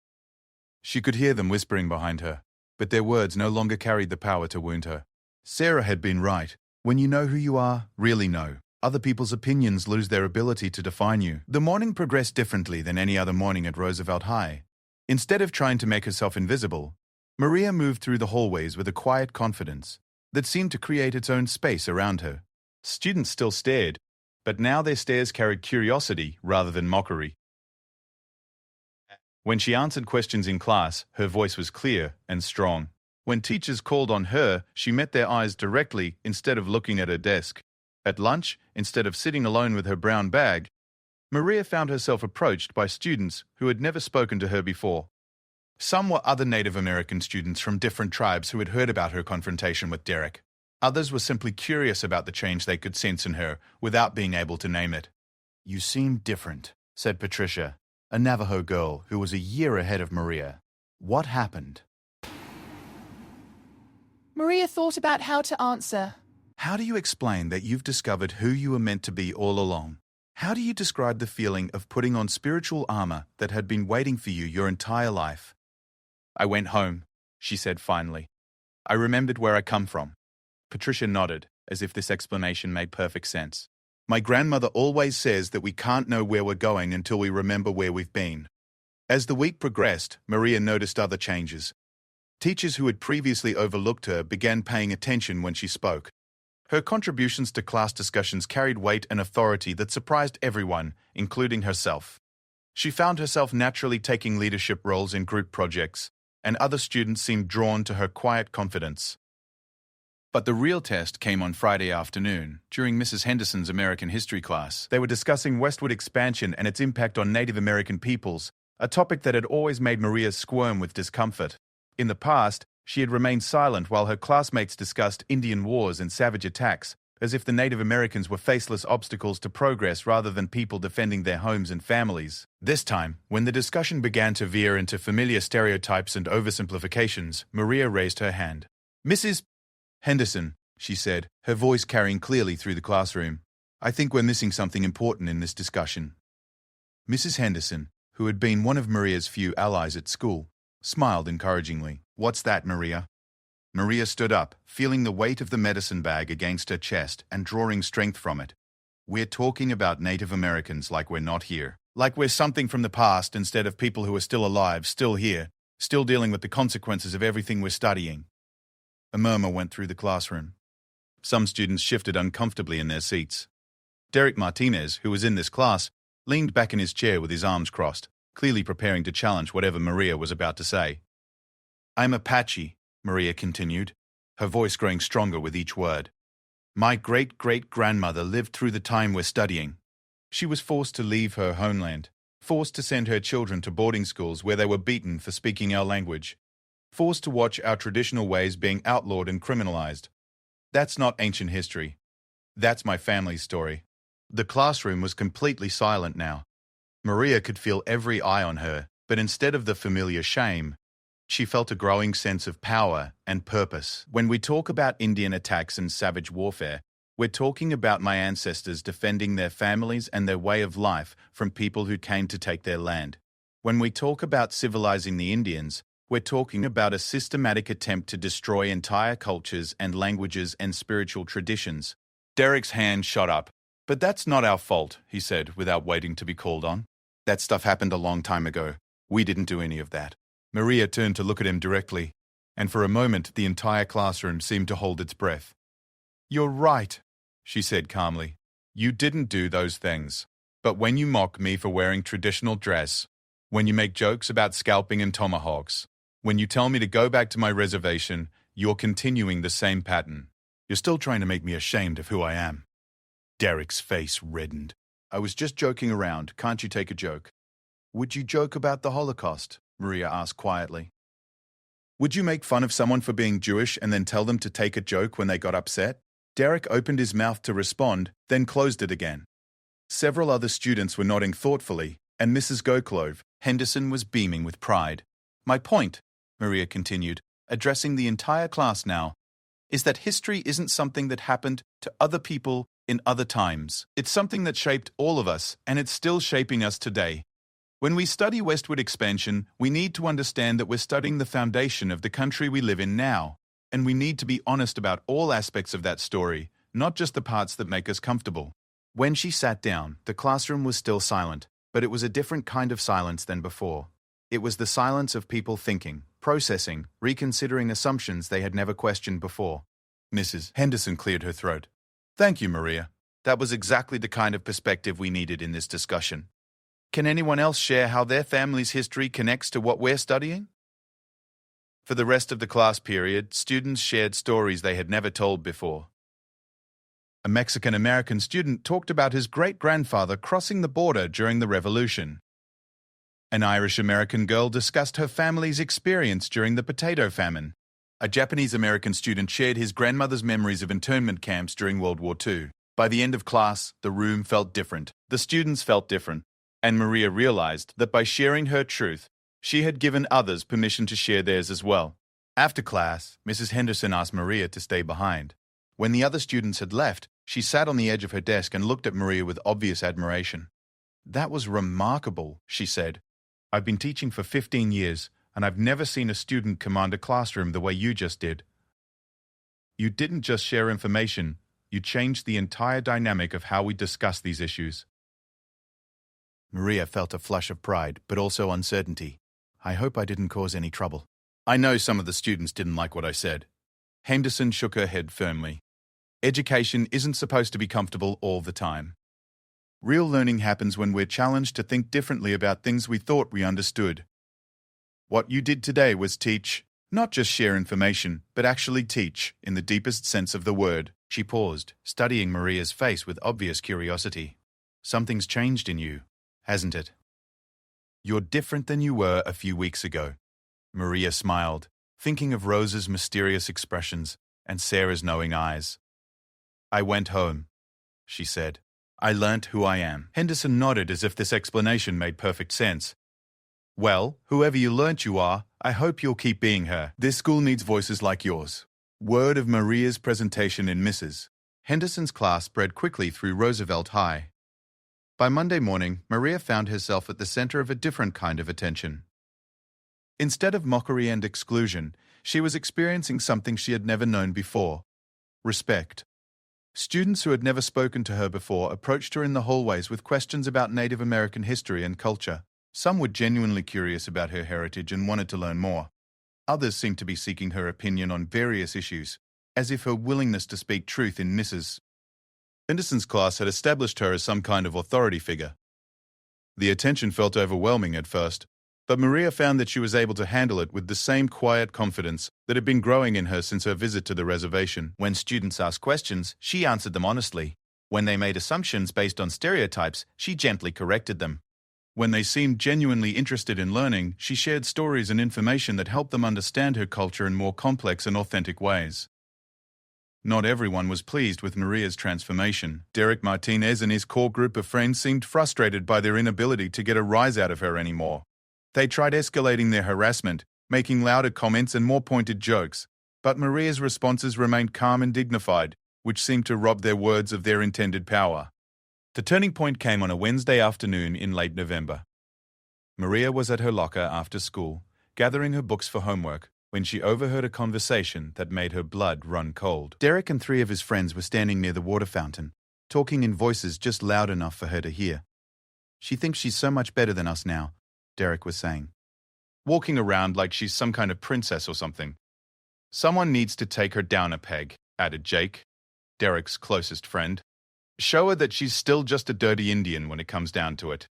She could hear them whispering behind her, but their words no longer carried the power to wound her. Sarah had been right. When you know who you are, really know, other people's opinions lose their ability to define you. The morning progressed differently than any other morning at Roosevelt High. Instead of trying to make herself invisible, Maria moved through the hallways with a quiet confidence that seemed to create its own space around her. Students still stared, but now their stares carried curiosity rather than mockery. When she answered questions in class, her voice was clear and strong. When teachers called on her, she met their eyes directly instead of looking at her desk. At lunch, instead of sitting alone with her brown bag, Maria found herself approached by students who had never spoken to her before. Some were other Native American students from different tribes who had heard about her confrontation with Derek. Others were simply curious about the change they could sense in her without being able to name it. "You seem different," said Patricia, a Navajo girl who was a year ahead of Maria. "What happened?" Maria thought about how to answer. How do you explain that you've discovered who you were meant to be all along? How do you describe the feeling of putting on spiritual armor that had been waiting for you your entire life? "I went home," she said finally. "I remembered where I come from." Patricia nodded, as if this explanation made perfect sense. "My grandmother always says that we can't know where we're going until we remember where we've been." As the week progressed, Maria noticed other changes. Teachers who had previously overlooked her began paying attention when she spoke. Her contributions to class discussions carried weight and authority that surprised everyone, including herself. She found herself naturally taking leadership roles in group projects, and other students seemed drawn to her quiet confidence. But the real test came on Friday afternoon, during Mrs. Henderson's American history class. They were discussing westward expansion and its impact on Native American peoples, a topic that had always made Maria squirm with discomfort. In the past, she had remained silent while her classmates discussed Indian wars and savage attacks, as if the Native Americans were faceless obstacles to progress rather than people defending their homes and families. This time, when the discussion began to veer into familiar stereotypes and oversimplifications, Maria raised her hand. "Mrs. Henderson," she said, her voice carrying clearly through the classroom, "I think we're missing something important in this discussion." Mrs. Henderson, who had been one of Maria's few allies at school, smiled encouragingly. "What's that, Maria?" Maria stood up, feeling the weight of the medicine bag against her chest and drawing strength from it. "We're talking about Native Americans like we're not here. Like we're something from the past instead of people who are still alive, still here, still dealing with the consequences of everything we're studying." A murmur went through the classroom. Some students shifted uncomfortably in their seats. Derek Martinez, who was in this class, leaned back in his chair with his arms crossed, clearly preparing to challenge whatever Maria was about to say. "I'm Apache," Maria continued, her voice growing stronger with each word. "My great-great-grandmother lived through the time we're studying. She was forced to leave her homeland, forced to send her children to boarding schools where they were beaten for speaking our language, forced to watch our traditional ways being outlawed and criminalized. That's not ancient history. That's my family's story." The classroom was completely silent now. Maria could feel every eye on her, but instead of the familiar shame, she felt a growing sense of power and purpose. "When we talk about Indian attacks and savage warfare, we're talking about my ancestors defending their families and their way of life from people who came to take their land. When we talk about civilizing the Indians, We're talking about a systematic attempt to destroy entire cultures and languages and spiritual traditions. Derek's hand shot up. But that's not our fault, he said, without waiting to be called on. That stuff happened a long time ago. We didn't do any of that. Maria turned to look at him directly, and for a moment the entire classroom seemed to hold its breath. You're right, she said calmly. You didn't do those things. But when you mock me for wearing traditional dress, when you make jokes about scalping and tomahawks, when you tell me to go back to my reservation, you're continuing the same pattern. You're still trying to make me ashamed of who I am. Derek's face reddened. I was just joking around. Can't you take a joke? Would you joke about the Holocaust? Maria asked quietly. Would you make fun of someone for being Jewish and then tell them to take a joke when they got upset? Derek opened his mouth to respond, then closed it again. Several other students were nodding thoughtfully, and Mrs. Goclove, Henderson, was beaming with pride. My point, Maria continued, addressing the entire class now, is that history isn't something that happened to other people in other times. It's something that shaped all of us, and it's still shaping us today. When we study westward expansion, we need to understand that we're studying the foundation of the country we live in now, and we need to be honest about all aspects of that story, not just the parts that make us comfortable. When she sat down, the classroom was still silent, but it was a different kind of silence than before. It was the silence of people thinking, processing, reconsidering assumptions they had never questioned before. Mrs. Henderson cleared her throat. Thank you, Maria. That was exactly the kind of perspective we needed in this discussion. Can anyone else share how their family's history connects to what we're studying? For the rest of the class period, students shared stories they had never told before. A Mexican-American student talked about his great-grandfather crossing the border during the Revolution. An Irish-American girl discussed her family's experience during the potato famine. A Japanese-American student shared his grandmother's memories of internment camps during World War II. By the end of class, the room felt different. The students felt different. And Maria realized that by sharing her truth, she had given others permission to share theirs as well. After class, Mrs. Henderson asked Maria to stay behind. When the other students had left, she sat on the edge of her desk and looked at Maria with obvious admiration. That was remarkable, she said. I've been teaching for 15 years, and I've never seen a student command a classroom the way you just did. You didn't just share information, you changed the entire dynamic of how we discuss these issues. Maria felt a flush of pride, but also uncertainty. I hope I didn't cause any trouble. I know some of the students didn't like what I said. Henderson shook her head firmly. Education isn't supposed to be comfortable all the time. Real learning happens when we're challenged to think differently about things we thought we understood. What you did today was teach, not just share information, but actually teach, in the deepest sense of the word. She paused, studying Maria's face with obvious curiosity. Something's changed in you, hasn't it? You're different than you were a few weeks ago. Maria smiled, thinking of Rose's mysterious expressions and Sarah's knowing eyes. I went home, she said. I learnt who I am. Henderson nodded as if this explanation made perfect sense. Well, whoever you learnt you are, I hope you'll keep being her. This school needs voices like yours. Word of Maria's presentation in Mrs. Henderson's class spread quickly through Roosevelt High. By Monday morning, Maria found herself at the center of a different kind of attention. Instead of mockery and exclusion, she was experiencing something she had never known before: respect. Students who had never spoken to her before approached her in the hallways with questions about Native American history and culture. Some were genuinely curious about her heritage and wanted to learn more. Others seemed to be seeking her opinion on various issues, as if her willingness to speak truth in Mrs. Henderson's class had established her as some kind of authority figure. The attention felt overwhelming at first, but Maria found that she was able to handle it with the same quiet confidence that had been growing in her since her visit to the reservation. When students asked questions, she answered them honestly. When they made assumptions based on stereotypes, she gently corrected them. When they seemed genuinely interested in learning, she shared stories and information that helped them understand her culture in more complex and authentic ways. Not everyone was pleased with Maria's transformation. Derek Martinez and his core group of friends seemed frustrated by their inability to get a rise out of her anymore. They tried escalating their harassment, making louder comments and more pointed jokes, but Maria's responses remained calm and dignified, which seemed to rob their words of their intended power. The turning point came on a Wednesday afternoon in late November. Maria was at her locker after school, gathering her books for homework, when she overheard a conversation that made her blood run cold. Derek and 3 of his friends were standing near the water fountain, talking in voices just loud enough for her to hear. "She thinks she's so much better than us now," Derek was saying. "Walking around like she's some kind of princess or something. Someone needs to take her down a peg," added Jake, Derek's closest friend. "Show her that she's still just a dirty Indian when it comes down to it."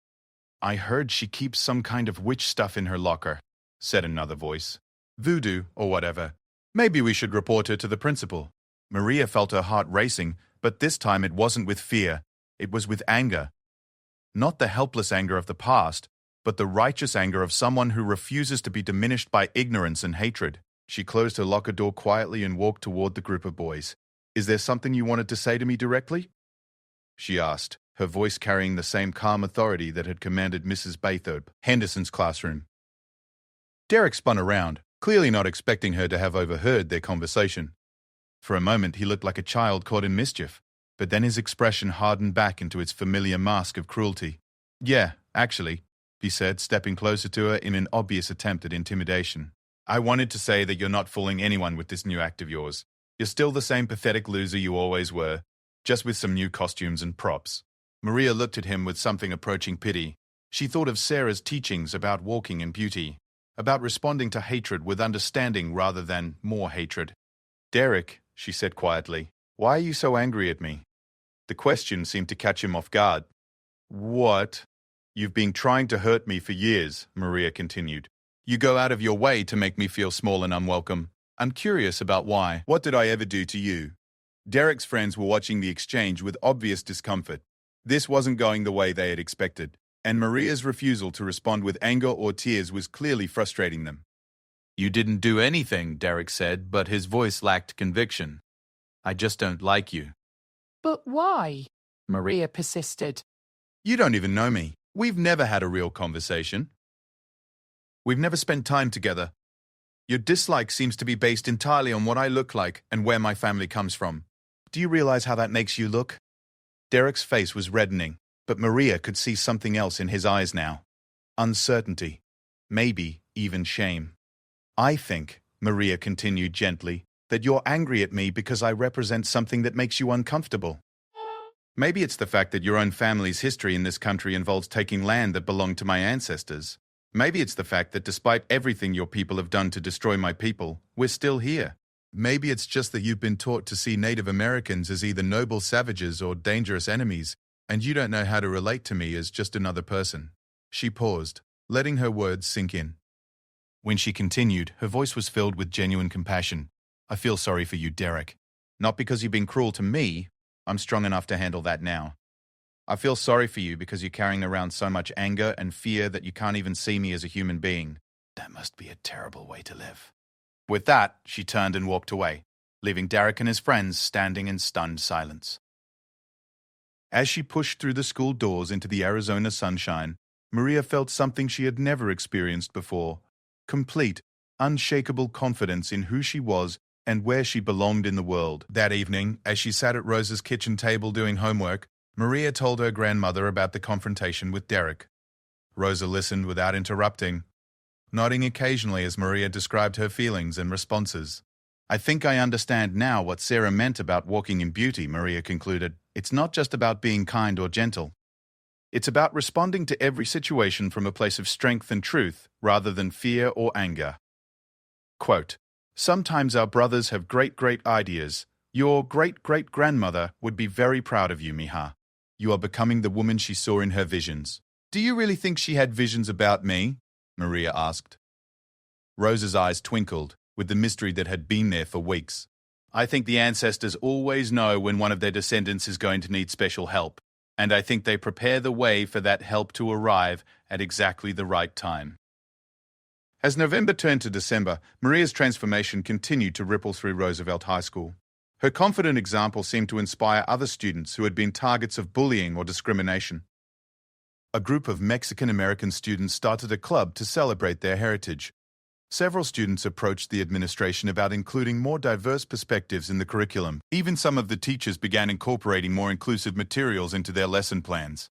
"I heard she keeps some kind of witch stuff in her locker," said another voice. "Voodoo or whatever. Maybe we should report her to the principal." Maria felt her heart racing, but this time it wasn't with fear. It was with anger. Not the helpless anger of the past, but the righteous anger of someone who refuses to be diminished by ignorance and hatred. She closed her locker door quietly and walked toward the group of boys. "Is there something you wanted to say to me directly?" she asked, her voice carrying the same calm authority that had commanded Mrs. Baythorpe, Henderson's classroom. Derek spun around, clearly not expecting her to have overheard their conversation. For a moment he looked like a child caught in mischief, but then his expression hardened back into its familiar mask of cruelty. "Yeah, actually," he said, stepping closer to her in an obvious attempt at intimidation. "I wanted to say that you're not fooling anyone with this new act of yours. You're still the same pathetic loser you always were, just with some new costumes and props." Maria looked at him with something approaching pity. She thought of Sarah's teachings about walking in beauty, about responding to hatred with understanding rather than more hatred. "Derek," she said quietly, "why are you so angry at me?" The question seemed to catch him off guard. "What? You've been trying to hurt me for years," Maria continued. "You go out of your way to make me feel small and unwelcome. I'm curious about why. What did I ever do to you?" Derek's friends were watching the exchange with obvious discomfort. This wasn't going the way they had expected, and Maria's refusal to respond with anger or tears was clearly frustrating them. "You didn't do anything," Derek said, but his voice lacked conviction. "I just don't like you." But why? Maria persisted. "You don't even know me. We've never had a real conversation. We've never spent time together. Your dislike seems to be based entirely on what I look like and where my family comes from. Do you realize how that makes you look?" Derek's face was reddening, but Maria could see something else in his eyes now. Uncertainty. Maybe even shame. "I think," Maria continued gently, "that you're angry at me because I represent something that makes you uncomfortable. Maybe it's the fact that your own family's history in this country involves taking land that belonged to my ancestors. Maybe it's the fact that despite everything your people have done to destroy my people, we're still here. Maybe it's just that you've been taught to see Native Americans as either noble savages or dangerous enemies, and you don't know how to relate to me as just another person." She paused, letting her words sink in. When she continued, her voice was filled with genuine compassion. "I feel sorry for you, Derek. Not because you've been cruel to me. I'm strong enough to handle that now. I feel sorry for you because you're carrying around so much anger and fear that you can't even see me as a human being. That must be a terrible way to live." With that, she turned and walked away, leaving Derek and his friends standing in stunned silence. As she pushed through the school doors into the Arizona sunshine, Maria felt something she had never experienced before: complete, unshakable confidence in who she was and where she belonged in the world. That evening, as she sat at Rosa's kitchen table doing homework, Maria told her grandmother about the confrontation with Derek. Rosa listened without interrupting, nodding occasionally as Maria described her feelings and responses. "I think I understand now what Sarah meant about walking in beauty," Maria concluded. "It's not just about being kind or gentle. It's about responding to every situation from a place of strength and truth, rather than fear or anger." Quote, "Sometimes our brothers have great ideas. Your great-great-grandmother would be very proud of you, Miha. You are becoming the woman she saw in her visions." "Do you really think she had visions about me?" Maria asked. Rosa's eyes twinkled, with the mystery that had been there for weeks. "I think the ancestors always know when one of their descendants is going to need special help, and I think they prepare the way for that help to arrive at exactly the right time." As November turned to December, Maria's transformation continued to ripple through Roosevelt High School. Her confident example seemed to inspire other students who had been targets of bullying or discrimination. A group of Mexican-American students started a club to celebrate their heritage. Several students approached the administration about including more diverse perspectives in the curriculum. Even some of the teachers began incorporating more inclusive materials into their lesson plans.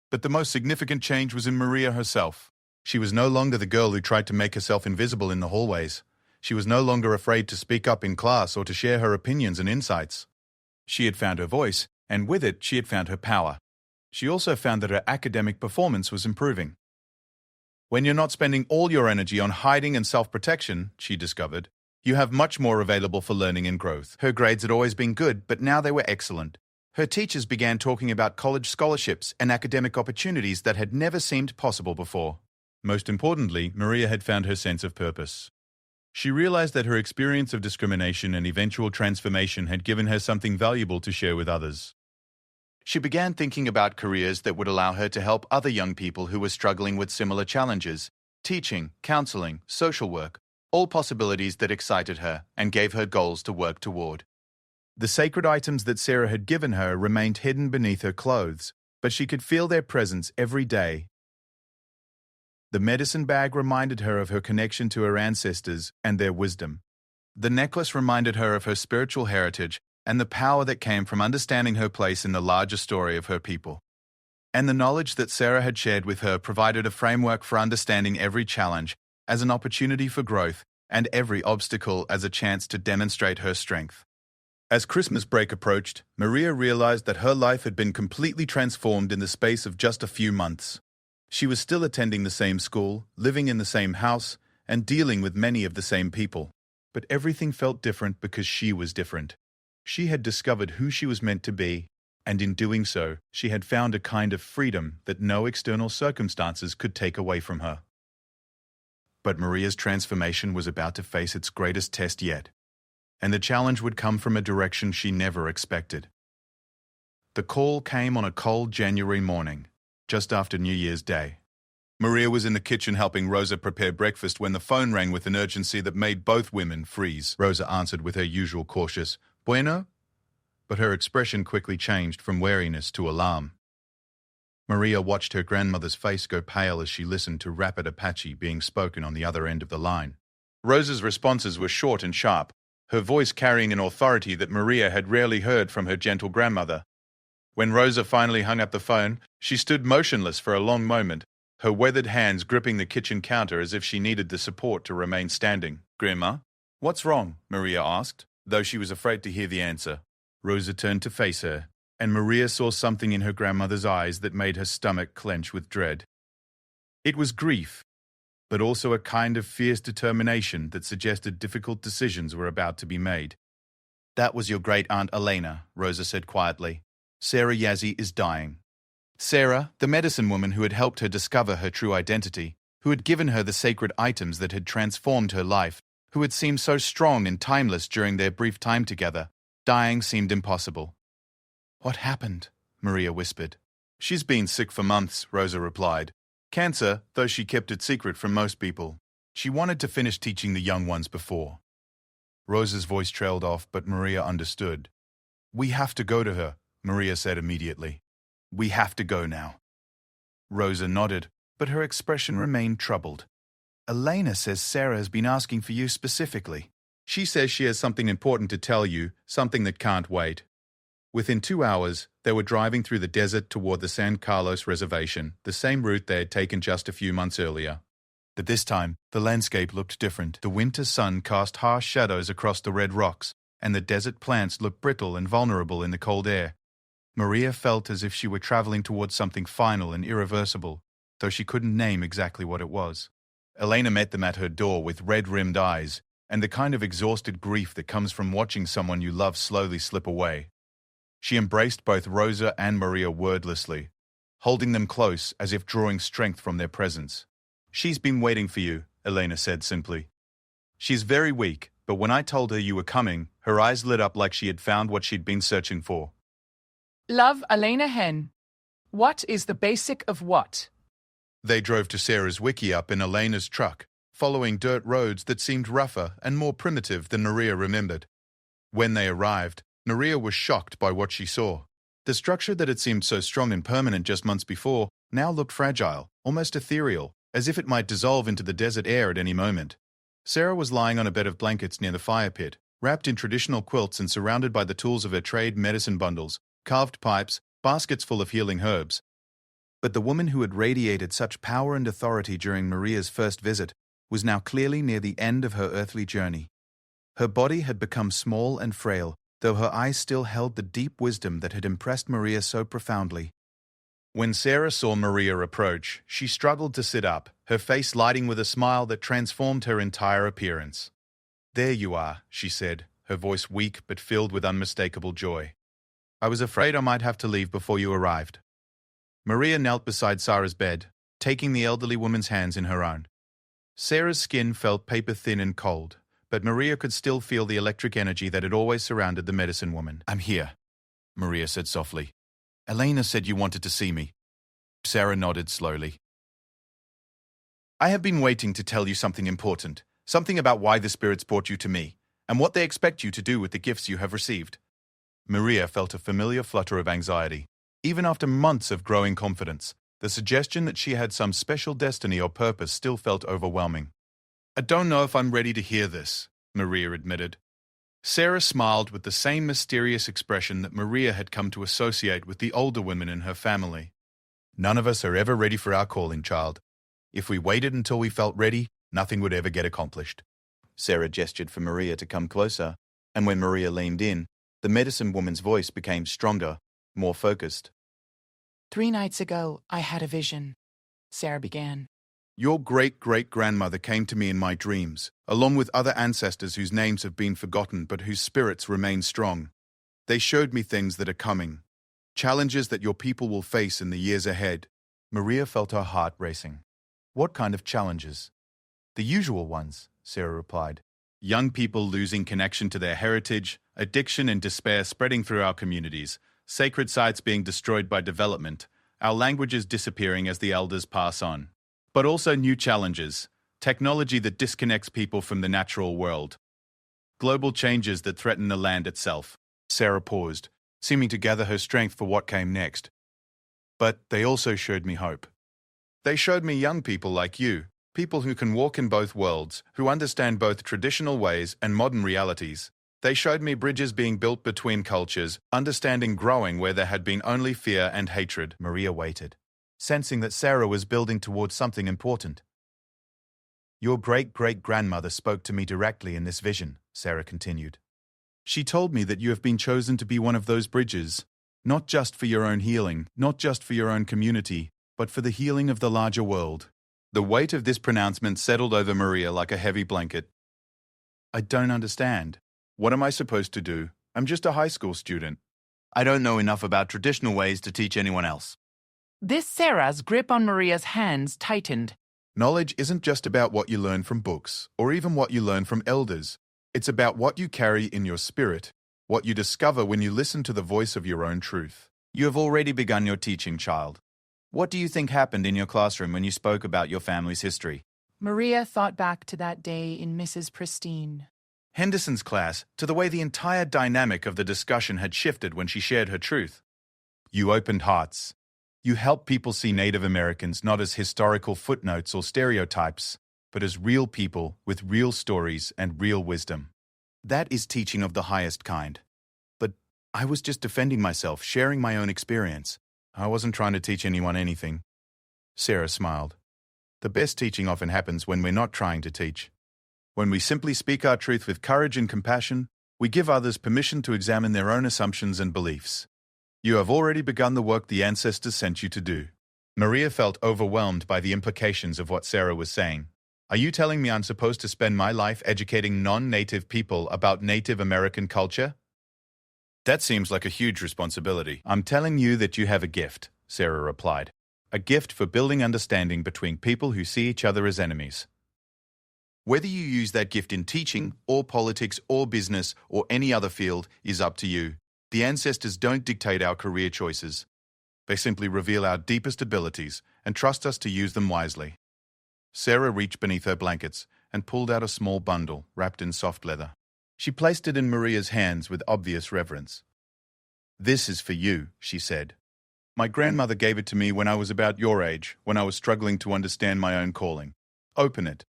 But the most significant change was in Maria herself. She was no longer the girl who tried to make herself invisible in the hallways. She was no longer afraid to speak up in class or to share her opinions and insights. She had found her voice, and with it, she had found her power. She also found that her academic performance was improving. When you're not spending all your energy on hiding and self-protection, she discovered, you have much more available for learning and growth. Her grades had always been good, but now they were excellent. Her teachers began talking about college scholarships and academic opportunities that had never seemed possible before. Most importantly, Maria had found her sense of purpose. She realized that her experience of discrimination and eventual transformation had given her something valuable to share with others. She began thinking about careers that would allow her to help other young people who were struggling with similar challenges: teaching, counseling, social work, all possibilities that excited her and gave her goals to work toward. The sacred items that Sarah had given her remained hidden beneath her clothes, but she could feel their presence every day. The medicine bag reminded her of her connection to her ancestors and their wisdom. The necklace reminded her of her spiritual heritage and the power that came from understanding her place in the larger story of her people. And the knowledge that Sarah had shared with her provided a framework for understanding every challenge as an opportunity for growth and every obstacle as a chance to demonstrate her strength. As Christmas break approached, Maria realized that her life had been completely transformed in the space of just a few months. She was still attending the same school, living in the same house, and dealing with many of the same people. But everything felt different because she was different. She had discovered who she was meant to be, and in doing so, she had found a kind of freedom that no external circumstances could take away from her. But Maria's transformation was about to face its greatest test yet, and the challenge would come from a direction she never expected. The call came on a cold January morning, just after New Year's Day. Maria was in the kitchen helping Rosa prepare breakfast when the phone rang with an urgency that made both women freeze. Rosa answered with her usual cautious, "Bueno?" But her expression quickly changed from wariness to alarm. Maria watched her grandmother's face go pale as she listened to rapid Apache being spoken on the other end of the line. Rosa's responses were short and sharp, her voice carrying an authority that Maria had rarely heard from her gentle grandmother. When Rosa finally hung up the phone, she stood motionless for a long moment, her weathered hands gripping the kitchen counter as if she needed the support to remain standing. "Grandma, what's wrong?" Maria asked, though she was afraid to hear the answer. Rosa turned to face her, and Maria saw something in her grandmother's eyes that made her stomach clench with dread. It was grief, but also a kind of fierce determination that suggested difficult decisions were about to be made. "That was your great-aunt Elena," Rosa said quietly. "Sarah Yazzie is dying." Sarah, the medicine woman who had helped her discover her true identity, who had given her the sacred items that had transformed her life, who had seemed so strong and timeless during their brief time together, dying seemed impossible. "What happened?" Maria whispered. "She's been sick for months," Rosa replied. "Cancer, though she kept it secret from most people. She wanted to finish teaching the young ones before." Rosa's voice trailed off, but Maria understood. "We have to go to her," Maria said immediately. "We have to go now." Rosa nodded, but her expression remained troubled. "Elena says Sarah has been asking for you specifically. She says she has something important to tell you, something that can't wait." Within 2 hours, they were driving through the desert toward the San Carlos reservation, the same route they had taken just a few months earlier. But this time, the landscape looked different. The winter sun cast harsh shadows across the red rocks, and the desert plants looked brittle and vulnerable in the cold air. Maria felt as if she were traveling towards something final and irreversible, though she couldn't name exactly what it was. Elena met them at her door with red-rimmed eyes, and the kind of exhausted grief that comes from watching someone you love slowly slip away. She embraced both Rosa and Maria wordlessly, holding them close as if drawing strength from their presence. "She's been waiting for you," Elena said simply. "She's very weak, but when I told her you were coming, her eyes lit up like she had found what she'd been searching for." Love, Elena Hen. What is the basic of what? They drove to Sarah's wiki up in Elena's truck, following dirt roads that seemed rougher and more primitive than Maria remembered. When they arrived, Maria was shocked by what she saw. The structure that had seemed so strong and permanent just months before now looked fragile, almost ethereal, as if it might dissolve into the desert air at any moment. Sarah was lying on a bed of blankets near the fire pit, wrapped in traditional quilts and surrounded by the tools of her trade: medicine bundles, carved pipes, baskets full of healing herbs. But the woman who had radiated such power and authority during Maria's first visit was now clearly near the end of her earthly journey. Her body had become small and frail, though her eyes still held the deep wisdom that had impressed Maria so profoundly. When Sarah saw Maria approach, she struggled to sit up, her face lighting with a smile that transformed her entire appearance. "There you are," she said, her voice weak but filled with unmistakable joy. "I was afraid I might have to leave before you arrived." Maria knelt beside Sarah's bed, taking the elderly woman's hands in her own. Sarah's skin felt paper-thin and cold, but Maria could still feel the electric energy that had always surrounded the medicine woman. "I'm here," Maria said softly. "Elena said you wanted to see me." Sarah nodded slowly. "I have been waiting to tell you something important, something about why the spirits brought you to me, and what they expect you to do with the gifts you have received." Maria felt a familiar flutter of anxiety. Even after months of growing confidence, the suggestion that she had some special destiny or purpose still felt overwhelming. "I don't know if I'm ready to hear this," Maria admitted. Sarah smiled with the same mysterious expression that Maria had come to associate with the older women in her family. "None of us are ever ready for our calling, child. If we waited until we felt ready, nothing would ever get accomplished." Sarah gestured for Maria to come closer, and when Maria leaned in, the medicine woman's voice became stronger, more focused. 3 nights ago, I had a vision, Sarah began. "Your great-great-grandmother came to me in my dreams, along with other ancestors whose names have been forgotten but whose spirits remain strong. They showed me things that are coming, challenges that your people will face in the years ahead." Maria felt her heart racing. "What kind of challenges?" "The usual ones," Sarah replied. "Young people losing connection to their heritage, addiction and despair spreading through our communities, sacred sites being destroyed by development, our languages disappearing as the elders pass on. But also new challenges, technology that disconnects people from the natural world, global changes that threaten the land itself." Sarah paused, seeming to gather her strength for what came next. "But they also showed me hope. They showed me young people like you, people who can walk in both worlds, who understand both traditional ways and modern realities. They showed me bridges being built between cultures, understanding growing where there had been only fear and hatred." Maria waited, sensing that Sarah was building towards something important. "Your great-great-grandmother spoke to me directly in this vision," Sarah continued. "She told me that you have been chosen to be one of those bridges, not just for your own healing, not just for your own community, but for the healing of the larger world." The weight of this pronouncement settled over Maria like a heavy blanket. "I don't understand. What am I supposed to do? I'm just a high school student. I don't know enough about traditional ways to teach anyone else." This Sarah's grip on Maria's hands tightened. "Knowledge isn't just about what you learn from books, or even what you learn from elders. It's about what you carry in your spirit, what you discover when you listen to the voice of your own truth. You have already begun your teaching, child. What do you think happened in your classroom when you spoke about your family's history?" Maria thought back to that day in Mrs. Pristine. Henderson's class, to the way the entire dynamic of the discussion had shifted when she shared her truth. You opened hearts. You helped people see Native Americans not as historical footnotes or stereotypes, but as real people with real stories and real wisdom. That is teaching of the highest kind. But I was just defending myself, sharing my own experience. I wasn't trying to teach anyone anything. Sarah smiled. The best teaching often happens when we're not trying to teach. When we simply speak our truth with courage and compassion, we give others permission to examine their own assumptions and beliefs. You have already begun the work the ancestors sent you to do. Maria felt overwhelmed by the implications of what Sarah was saying. Are you telling me I'm supposed to spend my life educating non-native people about Native American culture? That seems like a huge responsibility. I'm telling you that you have a gift, Sarah replied. A gift for building understanding between people who see each other as enemies. Whether you use that gift in teaching, or politics, or business, or any other field is up to you. The ancestors don't dictate our career choices. They simply reveal our deepest abilities and trust us to use them wisely. Sarah reached beneath her blankets and pulled out a small bundle wrapped in soft leather. She placed it in Maria's hands with obvious reverence. "This is for you," she said. "My grandmother gave it to me when I was about your age, when I was struggling to understand my own calling. Open it."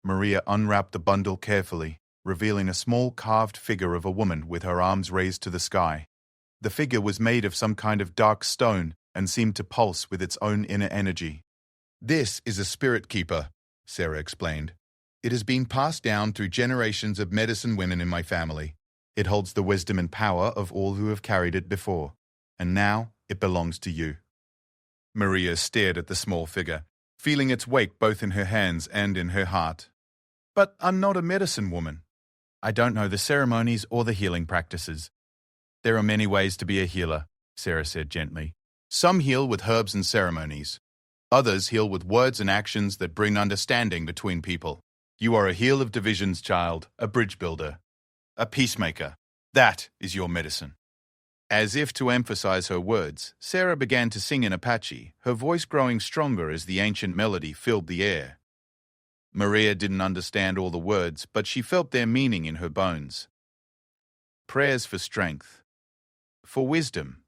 Maria unwrapped the bundle carefully, revealing a small carved figure of a woman with her arms raised to the sky. The figure was made of some kind of dark stone and seemed to pulse with its own inner energy. "This is a spirit keeper," Sarah explained. "It has been passed down through generations of medicine women in my family. It holds the wisdom and power of all who have carried it before, and now it belongs to you." Maria stared at the small figure, feeling its weight both in her hands and in her heart. "But I'm not a medicine woman. I don't know the ceremonies or the healing practices." "There are many ways to be a healer," Sarah said gently. "Some heal with herbs and ceremonies. Others heal with words and actions that bring understanding between people. You are a heal of divisions, child, a bridge builder, a peacemaker. That is your medicine." As if to emphasize her words, Sarah began to sing in Apache, her voice growing stronger as the ancient melody filled the air. Maria didn't understand all the words, but she felt their meaning in her bones. Prayers for strength, for wisdom,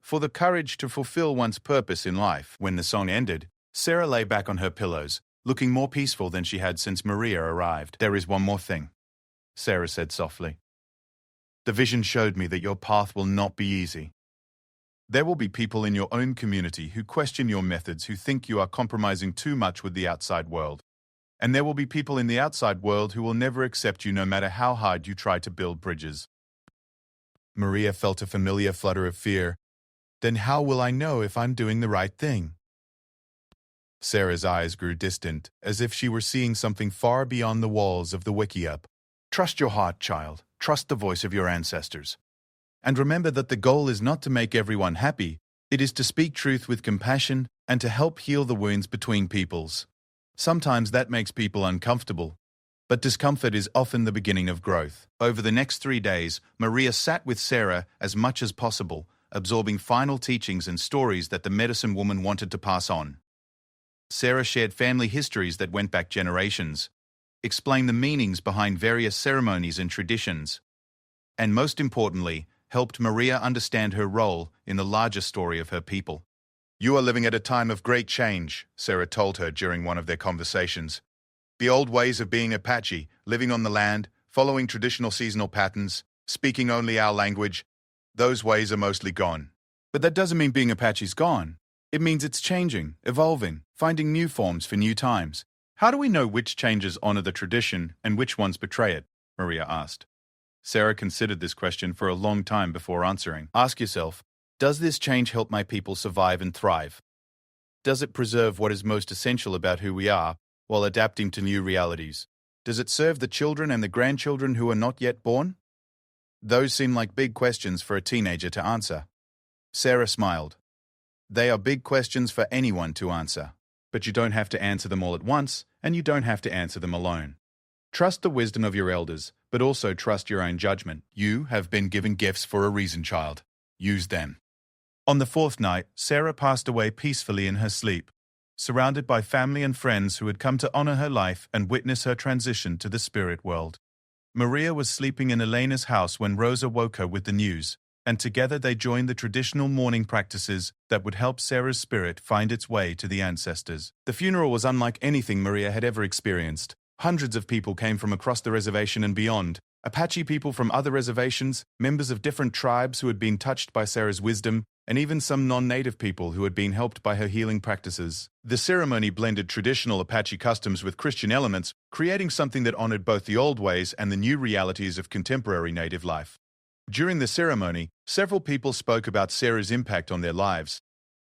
for the courage to fulfill one's purpose in life. When the song ended, Sarah lay back on her pillows, looking more peaceful than she had since Maria arrived. "There is one more thing," Sarah said softly. "The vision showed me that your path will not be easy. There will be people in your own community who question your methods, who think you are compromising too much with the outside world. And there will be people in the outside world who will never accept you no matter how hard you try to build bridges." Maria felt a familiar flutter of fear. "Then how will I know if I'm doing the right thing?" Sarah's eyes grew distant, as if she were seeing something far beyond the walls of the Wiki-Up. "Trust your heart, child. Trust the voice of your ancestors. And remember that the goal is not to make everyone happy. It is to speak truth with compassion and to help heal the wounds between peoples. Sometimes that makes people uncomfortable, but discomfort is often the beginning of growth." Over the next 3 days, Maria sat with Sarah as much as possible, absorbing final teachings and stories that the medicine woman wanted to pass on. Sarah shared family histories that went back generations, explained the meanings behind various ceremonies and traditions, and most importantly, helped Maria understand her role in the larger story of her people. "You are living at a time of great change," Sarah told her during one of their conversations. "The old ways of being Apache, living on the land, following traditional seasonal patterns, speaking only our language, those ways are mostly gone." "But that doesn't mean being Apache's gone. It means it's changing, evolving, finding new forms for new times. How do we know which changes honor the tradition and which ones betray it?" Maria asked. Sarah considered this question for a long time before answering. "Ask yourself, does this change help my people survive and thrive? Does it preserve what is most essential about who we are while adapting to new realities? Does it serve the children and the grandchildren who are not yet born?" Those seem like big questions for a teenager to answer. Sarah smiled. "They are big questions for anyone to answer, but you don't have to answer them all at once, and you don't have to answer them alone. Trust the wisdom of your elders, but also trust your own judgment. You have been given gifts for a reason, child. Use them." On the 4th night, Sarah passed away peacefully in her sleep, surrounded by family and friends who had come to honor her life and witness her transition to the spirit world. Maria was sleeping in Elena's house when Rosa woke her with the news, and together they joined the traditional mourning practices that would help Sarah's spirit find its way to the ancestors. The funeral was unlike anything Maria had ever experienced. Hundreds of people came from across the reservation and beyond. Apache people from other reservations, members of different tribes who had been touched by Sarah's wisdom, and even some non-native people who had been helped by her healing practices. The ceremony blended traditional Apache customs with Christian elements, creating something that honored both the old ways and the new realities of contemporary native life. During the ceremony, several people spoke about Sarah's impact on their lives.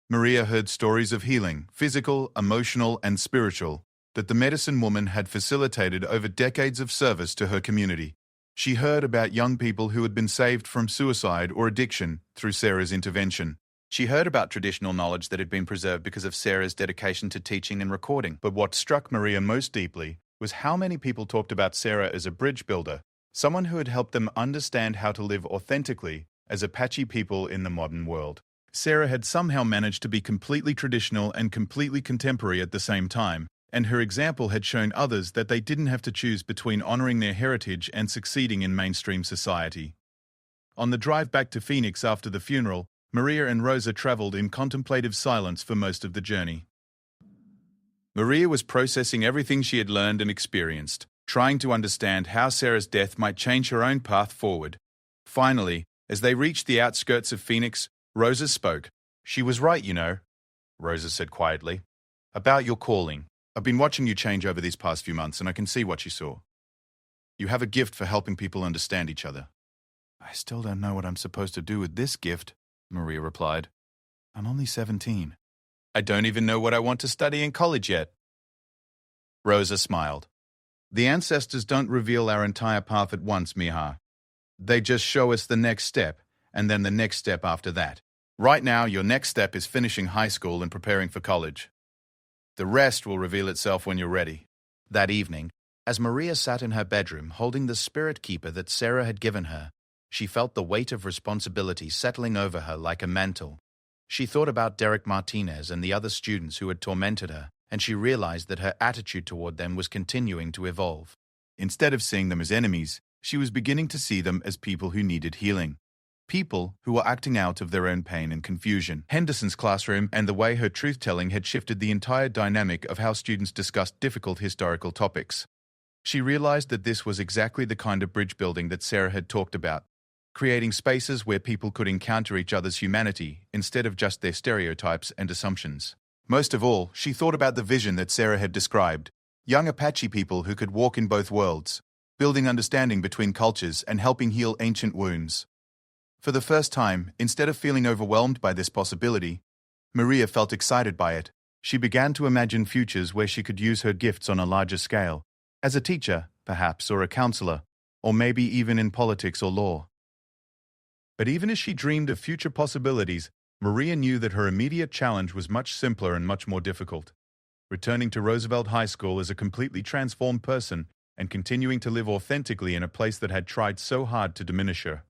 Maria heard stories of healing, physical, emotional, and spiritual, that the medicine woman had facilitated over decades of service to her community. She heard about young people who had been saved from suicide or addiction through Sarah's intervention. She heard about traditional knowledge that had been preserved because of Sarah's dedication to teaching and recording. But what struck Maria most deeply was how many people talked about Sarah as a bridge builder, someone who had helped them understand how to live authentically as Apache people in the modern world. Sarah had somehow managed to be completely traditional and completely contemporary at the same time, and her example had shown others that they didn't have to choose between honoring their heritage and succeeding in mainstream society. On the drive back to Phoenix after the funeral, Maria and Rosa traveled in contemplative silence for most of the journey. Maria was processing everything she had learned and experienced, trying to understand how Sarah's death might change her own path forward. Finally, as they reached the outskirts of Phoenix, Rosa spoke. She was right, you know, Rosa said quietly. About your calling. I've been watching you change over these past few months, and I can see what you saw. You have a gift for helping people understand each other. I still don't know what I'm supposed to do with this gift, Maria replied. I'm only 17. I don't even know what I want to study in college yet. Rosa smiled. The ancestors don't reveal our entire path at once, Mija. They just show us the next step, and then the next step after that. Right now, your next step is finishing high school and preparing for college. The rest will reveal itself when you're ready. That evening, as Maria sat in her bedroom holding the spirit keeper that Sarah had given her, she felt the weight of responsibility settling over her like a mantle. She thought about Derek Martinez and the other students who had tormented her, and she realized that her attitude toward them was continuing to evolve. Instead of seeing them as enemies, she was beginning to see them as people who needed healing. People who were acting out of their own pain and confusion. Henderson's classroom and the way her truth-telling had shifted the entire dynamic of how students discussed difficult historical topics. She realized that this was exactly the kind of bridge building that Sarah had talked about, creating spaces where people could encounter each other's humanity instead of just their stereotypes and assumptions. Most of all, she thought about the vision that Sarah had described, young Apache people who could walk in both worlds, building understanding between cultures and helping heal ancient wounds. For the first time, instead of feeling overwhelmed by this possibility, Maria felt excited by it. She began to imagine futures where she could use her gifts on a larger scale, as a teacher, perhaps, or a counselor, or maybe even in politics or law. But even as she dreamed of future possibilities, Maria knew that her immediate challenge was much simpler and much more difficult. Returning to Roosevelt High School as a completely transformed person and continuing to live authentically in a place that had tried so hard to diminish her.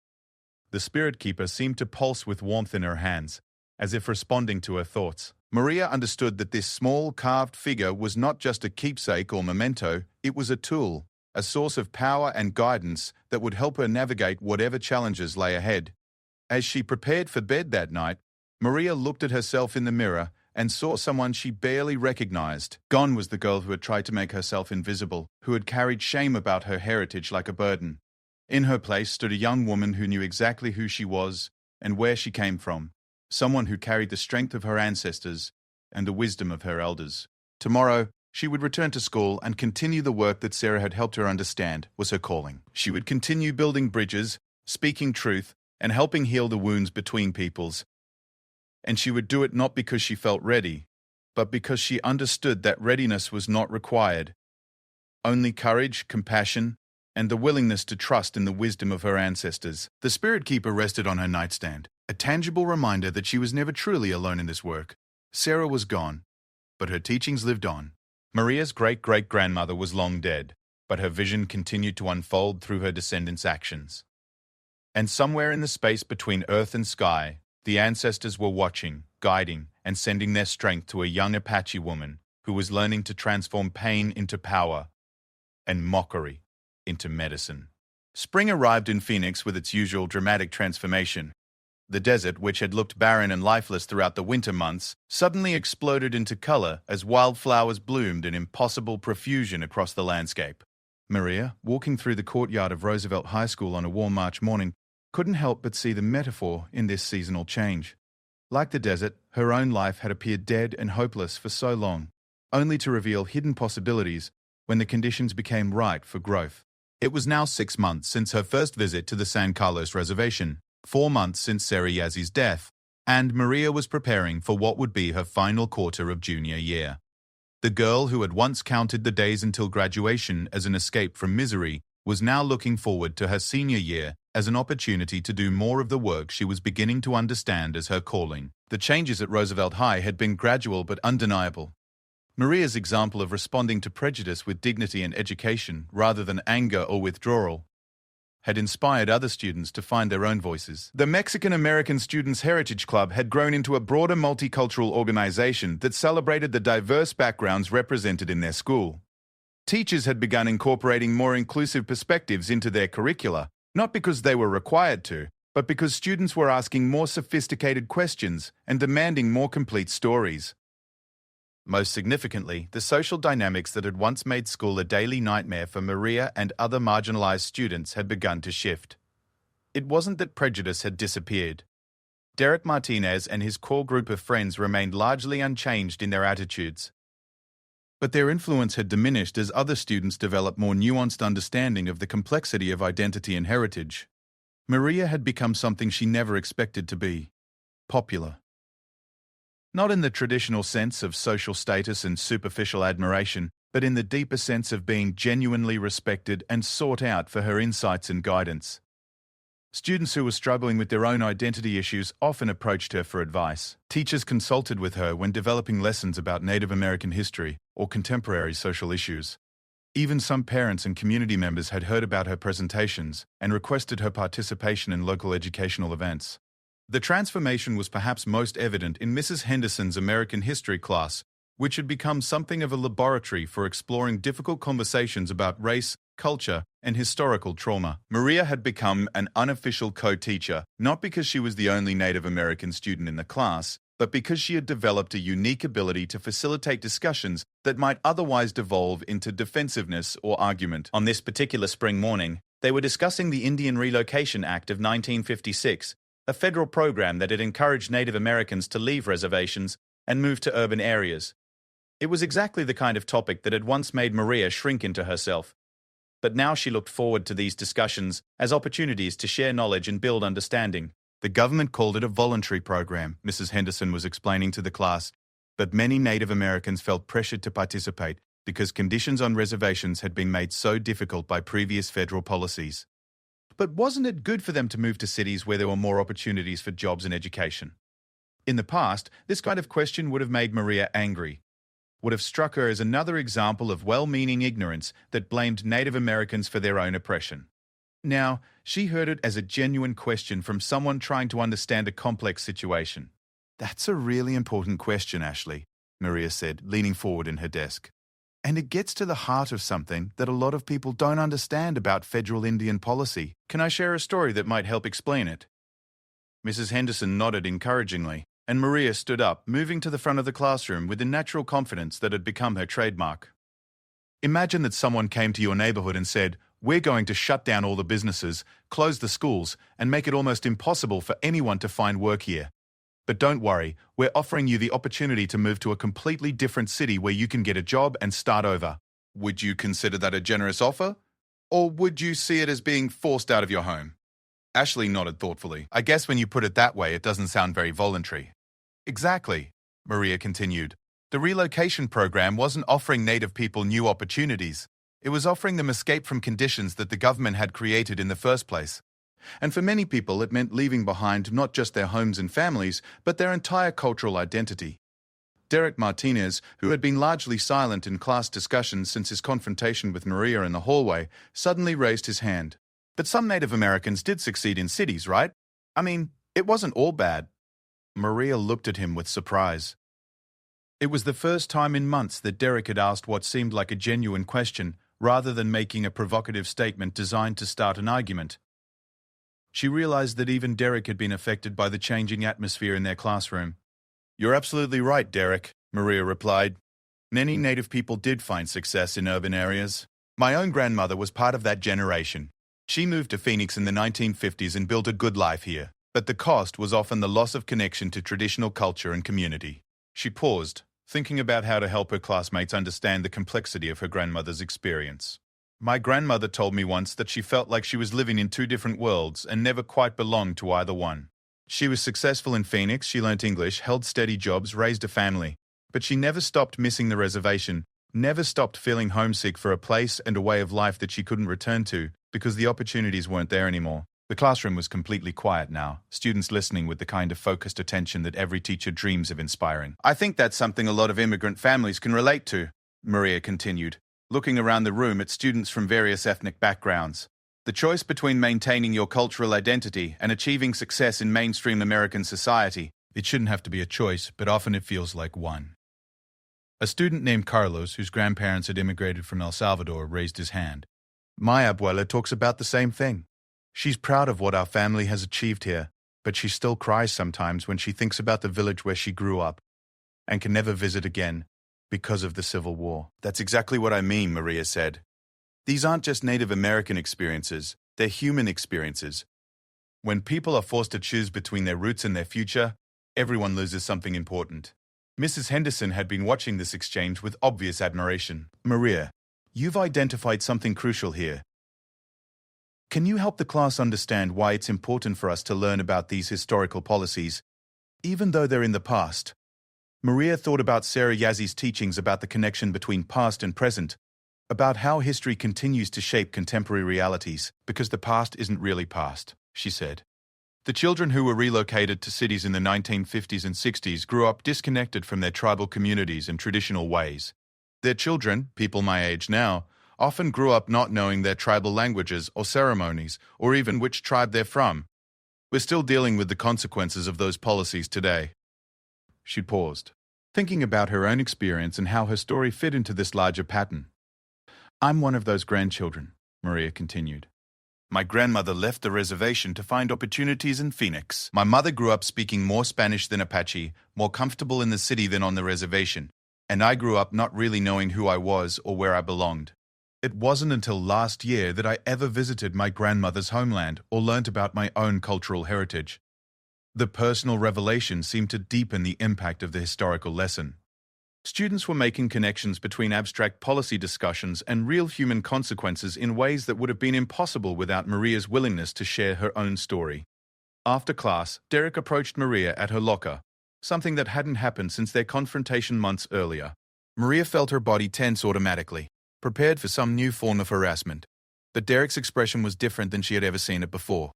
The spirit keeper seemed to pulse with warmth in her hands, as if responding to her thoughts. Maria understood that this small, carved figure was not just a keepsake or memento, it was a tool, a source of power and guidance that would help her navigate whatever challenges lay ahead. As she prepared for bed that night, Maria looked at herself in the mirror and saw someone she barely recognized. Gone was the girl who had tried to make herself invisible, who had carried shame about her heritage like a burden. In her place stood a young woman who knew exactly who she was and where she came from, someone who carried the strength of her ancestors and the wisdom of her elders. Tomorrow, she would return to school and continue the work that Sarah had helped her understand was her calling. She would continue building bridges, speaking truth, and helping heal the wounds between peoples. And she would do it not because she felt ready, but because she understood that readiness was not required. Only courage, compassion, and the willingness to trust in the wisdom of her ancestors. The spirit keeper rested on her nightstand, a tangible reminder that she was never truly alone in this work. Sarah was gone, but her teachings lived on. Maria's great-great-grandmother was long dead, but her vision continued to unfold through her descendants' actions. And somewhere in the space between earth and sky, the ancestors were watching, guiding, and sending their strength to a young Apache woman who was learning to transform pain into power and mockery into medicine. Spring arrived in Phoenix with its usual dramatic transformation. The desert, which had looked barren and lifeless throughout the winter months, suddenly exploded into color as wildflowers bloomed in impossible profusion across the landscape. Maria, walking through the courtyard of Roosevelt High School on a warm March morning, couldn't help but see the metaphor in this seasonal change. Like the desert, her own life had appeared dead and hopeless for so long, only to reveal hidden possibilities when the conditions became right for growth. It was now 6 months since her first visit to the San Carlos Reservation, 4 months since Sarah Yazzy's death, and Maria was preparing for what would be her final quarter of junior year. The girl who had once counted the days until graduation as an escape from misery was now looking forward to her senior year as an opportunity to do more of the work she was beginning to understand as her calling. The changes at Roosevelt High had been gradual but undeniable. Maria's example of responding to prejudice with dignity and education rather than anger or withdrawal had inspired other students to find their own voices. The Mexican-American Students' Heritage Club had grown into a broader multicultural organization that celebrated the diverse backgrounds represented in their school. Teachers had begun incorporating more inclusive perspectives into their curricula, not because they were required to, but because students were asking more sophisticated questions and demanding more complete stories. Most significantly, the social dynamics that had once made school a daily nightmare for Maria and other marginalized students had begun to shift. It wasn't that prejudice had disappeared, Derek Martinez and his core group of friends remained largely unchanged in their attitudes. But their influence had diminished as other students developed more nuanced understanding of the complexity of identity and heritage. Maria had become something she never expected to be: popular. Not in the traditional sense of social status and superficial admiration, but in the deeper sense of being genuinely respected and sought out for her insights and guidance. Students who were struggling with their own identity issues often approached her for advice. Teachers consulted with her when developing lessons about Native American history or contemporary social issues. Even some parents and community members had heard about her presentations and requested her participation in local educational events. The transformation was perhaps most evident in Mrs. Henderson's American history class, which had become something of a laboratory for exploring difficult conversations about race, culture, and historical trauma. Maria had become an unofficial co-teacher, not because she was the only Native American student in the class, but because she had developed a unique ability to facilitate discussions that might otherwise devolve into defensiveness or argument. On this particular spring morning, they were discussing the Indian Relocation Act of 1956, a federal program that had encouraged Native Americans to leave reservations and move to urban areas. It was exactly the kind of topic that had once made Maria shrink into herself. But now she looked forward to these discussions as opportunities to share knowledge and build understanding. The government called it a voluntary program, Mrs. Henderson was explaining to the class, but many Native Americans felt pressured to participate because conditions on reservations had been made so difficult by previous federal policies. But wasn't it good for them to move to cities where there were more opportunities for jobs and education? In the past, this kind of question would have made Maria angry, would have struck her as another example of well-meaning ignorance that blamed Native Americans for their own oppression. Now, she heard it as a genuine question from someone trying to understand a complex situation. "That's a really important question, Ashley," Maria said, leaning forward in her desk. "And it gets to the heart of something that a lot of people don't understand about federal Indian policy. Can I share a story that might help explain it?" Mrs. Henderson nodded encouragingly, and Maria stood up, moving to the front of the classroom with the natural confidence that had become her trademark. Imagine that someone came to your neighborhood and said, "We're going to shut down all the businesses, close the schools, and make it almost impossible for anyone to find work here. But don't worry, we're offering you the opportunity to move to a completely different city where you can get a job and start over." Would you consider that a generous offer? Or would you see it as being forced out of your home? Ashley nodded thoughtfully. "I guess when you put it that way, it doesn't sound very voluntary." "Exactly," Maria continued. "The relocation program wasn't offering Native people new opportunities. It was offering them escape from conditions that the government had created in the first place. And for many people, it meant leaving behind not just their homes and families, but their entire cultural identity." Derek Martinez, who had been largely silent in class discussions since his confrontation with Maria in the hallway, suddenly raised his hand. "But some Native Americans did succeed in cities, right? I mean, it wasn't all bad." Maria looked at him with surprise. It was the first time in months that Derek had asked what seemed like a genuine question, rather than making a provocative statement designed to start an argument. She realized that even Derek had been affected by the changing atmosphere in their classroom. "You're absolutely right, Derek," Maria replied. "Many Native people did find success in urban areas. My own grandmother was part of that generation. She moved to Phoenix in the 1950s and built a good life here. But the cost was often the loss of connection to traditional culture and community." She paused, thinking about how to help her classmates understand the complexity of her grandmother's experience. "My grandmother told me once that she felt like she was living in two different worlds and never quite belonged to either one. She was successful in Phoenix, she learnt English, held steady jobs, raised a family. But she never stopped missing the reservation, never stopped feeling homesick for a place and a way of life that she couldn't return to because the opportunities weren't there anymore." The classroom was completely quiet now, students listening with the kind of focused attention that every teacher dreams of inspiring. "I think that's something a lot of immigrant families can relate to," Maria continued, looking around the room at students from various ethnic backgrounds. "The choice between maintaining your cultural identity and achieving success in mainstream American society. It shouldn't have to be a choice, but often it feels like one." A student named Carlos, whose grandparents had immigrated from El Salvador, raised his hand. "My abuela talks about the same thing. She's proud of what our family has achieved here, but she still cries sometimes when she thinks about the village where she grew up and can never visit again because of the Civil War." "That's exactly what I mean," Maria said. "These aren't just Native American experiences, they're human experiences. When people are forced to choose between their roots and their future, everyone loses something important. Mrs. Henderson had been watching this exchange with obvious admiration. Maria, you've identified something crucial here. Can you help the class understand why it's important for us to learn about these historical policies, even though they're in the past? Maria thought about Sarah Yazzi's teachings about the connection between past and present, about how history continues to shape contemporary realities, because the past isn't really past, she said. The children who were relocated to cities in the 1950s and 60s grew up disconnected from their tribal communities and traditional ways. Their children, people my age now, often grew up not knowing their tribal languages or ceremonies, or even which tribe they're from. We're still dealing with the consequences of those policies today. She paused, thinking about her own experience and how her story fit into this larger pattern. I'm one of those grandchildren, Maria continued. My grandmother left the reservation to find opportunities in Phoenix. My mother grew up speaking more Spanish than Apache, more comfortable in the city than on the reservation, and I grew up not really knowing who I was or where I belonged. It wasn't until last year that I ever visited my grandmother's homeland or learnt about my own cultural heritage. The personal revelation seemed to deepen the impact of the historical lesson. Students were making connections between abstract policy discussions and real human consequences in ways that would have been impossible without Maria's willingness to share her own story. After class, Derek approached Maria at her locker, something that hadn't happened since their confrontation months earlier. Maria felt her body tense automatically, prepared for some new form of harassment. But Derek's expression was different than she had ever seen it before.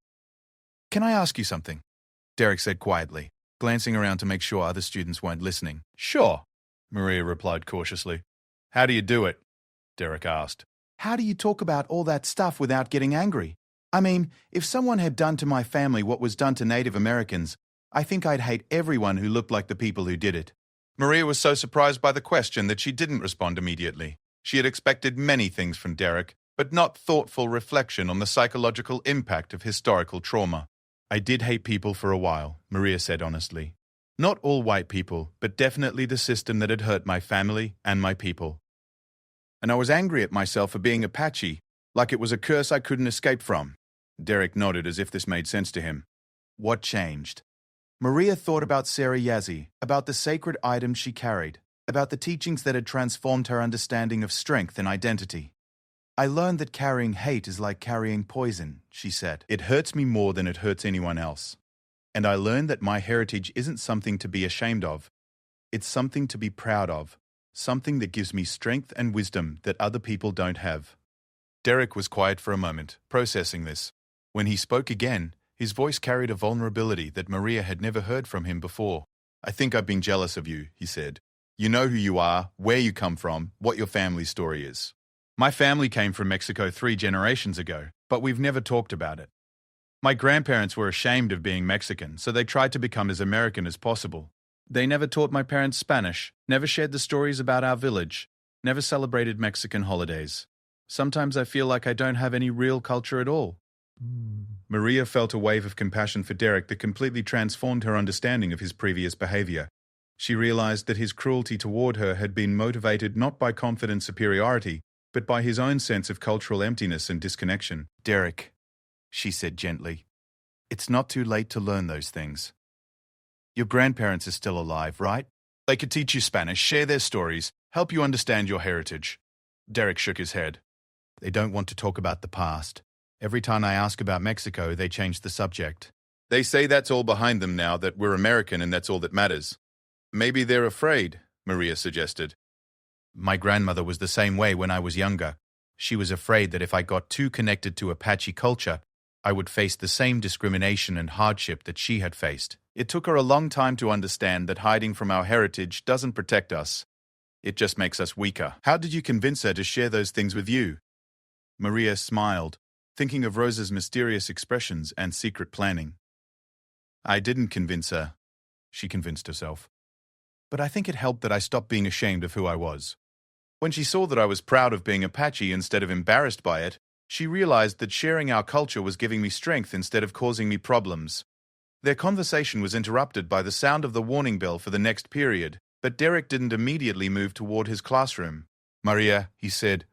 Can I ask you something? Derek said quietly, glancing around to make sure other students weren't listening. Sure, Maria replied cautiously. How do you do it? Derek asked. How do you talk about all that stuff without getting angry? I mean, if someone had done to my family what was done to Native Americans, I think I'd hate everyone who looked like the people who did it. Maria was so surprised by the question that she didn't respond immediately. She had expected many things from Derek, but not thoughtful reflection on the psychological impact of historical trauma. I did hate people for a while, Maria said honestly. Not all white people, but definitely the system that had hurt my family and my people. And I was angry at myself for being Apache, like it was a curse I couldn't escape from. Derek nodded as if this made sense to him. What changed? Maria thought about Sarah Yazzie, about the sacred items she carried, about the teachings that had transformed her understanding of strength and identity. I learned that carrying hate is like carrying poison, she said. It hurts me more than it hurts anyone else. And I learned that my heritage isn't something to be ashamed of. It's something to be proud of, something that gives me strength and wisdom that other people don't have. Derek was quiet for a moment, processing this. When he spoke again, his voice carried a vulnerability that Maria had never heard from him before. I think I've been jealous of you, he said. You know who you are, where you come from, what your family story is. My family came from Mexico 3 generations ago, but we've never talked about it. My grandparents were ashamed of being Mexican, so they tried to become as American as possible. They never taught my parents Spanish, never shared the stories about our village, never celebrated Mexican holidays. Sometimes I feel like I don't have any real culture at all. Maria felt a wave of compassion for Derek that completely transformed her understanding of his previous behavior. She realized that his cruelty toward her had been motivated not by confident superiority, but by his own sense of cultural emptiness and disconnection. Derek, she said gently, it's not too late to learn those things. Your grandparents are still alive, right? They could teach you Spanish, share their stories, help you understand your heritage. Derek shook his head. They don't want to talk about the past. Every time I ask about Mexico, they change the subject. They say that's all behind them now, that we're American and that's all that matters. Maybe they're afraid, Maria suggested. My grandmother was the same way when I was younger. She was afraid that if I got too connected to Apache culture, I would face the same discrimination and hardship that she had faced. It took her a long time to understand that hiding from our heritage doesn't protect us. It just makes us weaker. How did you convince her to share those things with you? Maria smiled, thinking of Rosa's mysterious expressions and secret planning. I didn't convince her, she convinced herself. But I think it helped that I stopped being ashamed of who I was. When she saw that I was proud of being Apache instead of embarrassed by it, she realized that sharing our culture was giving me strength instead of causing me problems. Their conversation was interrupted by the sound of the warning bell for the next period, but Derek didn't immediately move toward his classroom. Maria, he said,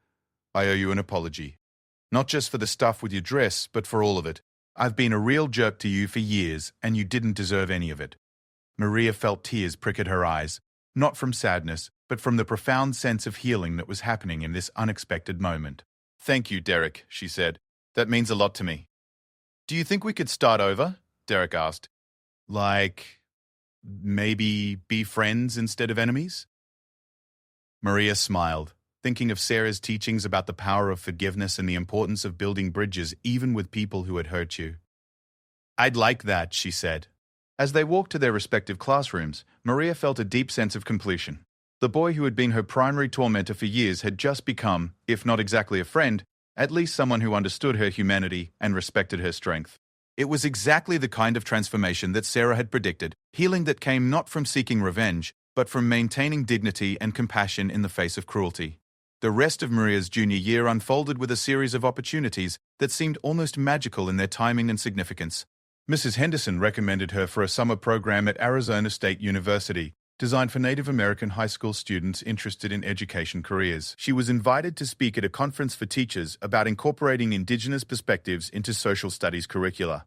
I owe you an apology. Not just for the stuff with your dress, but for all of it. I've been a real jerk to you for years, and you didn't deserve any of it. Maria felt tears prick at her eyes, not from sadness, but from the profound sense of healing that was happening in this unexpected moment. Thank you, Derek, she said. That means a lot to me. Do you think we could start over? Derek asked. Like, maybe be friends instead of enemies? Maria smiled, thinking of Sarah's teachings about the power of forgiveness and the importance of building bridges even with people who had hurt you. I'd like that, she said. As they walked to their respective classrooms, Maria felt a deep sense of completion. The boy who had been her primary tormentor for years had just become, if not exactly a friend, at least someone who understood her humanity and respected her strength. It was exactly the kind of transformation that Sarah had predicted, healing that came not from seeking revenge, but from maintaining dignity and compassion in the face of cruelty. The rest of Maria's junior year unfolded with a series of opportunities that seemed almost magical in their timing and significance. Mrs. Henderson recommended her for a summer program at Arizona State University, designed for Native American high school students interested in education careers. She was invited to speak at a conference for teachers about incorporating Indigenous perspectives into social studies curricula.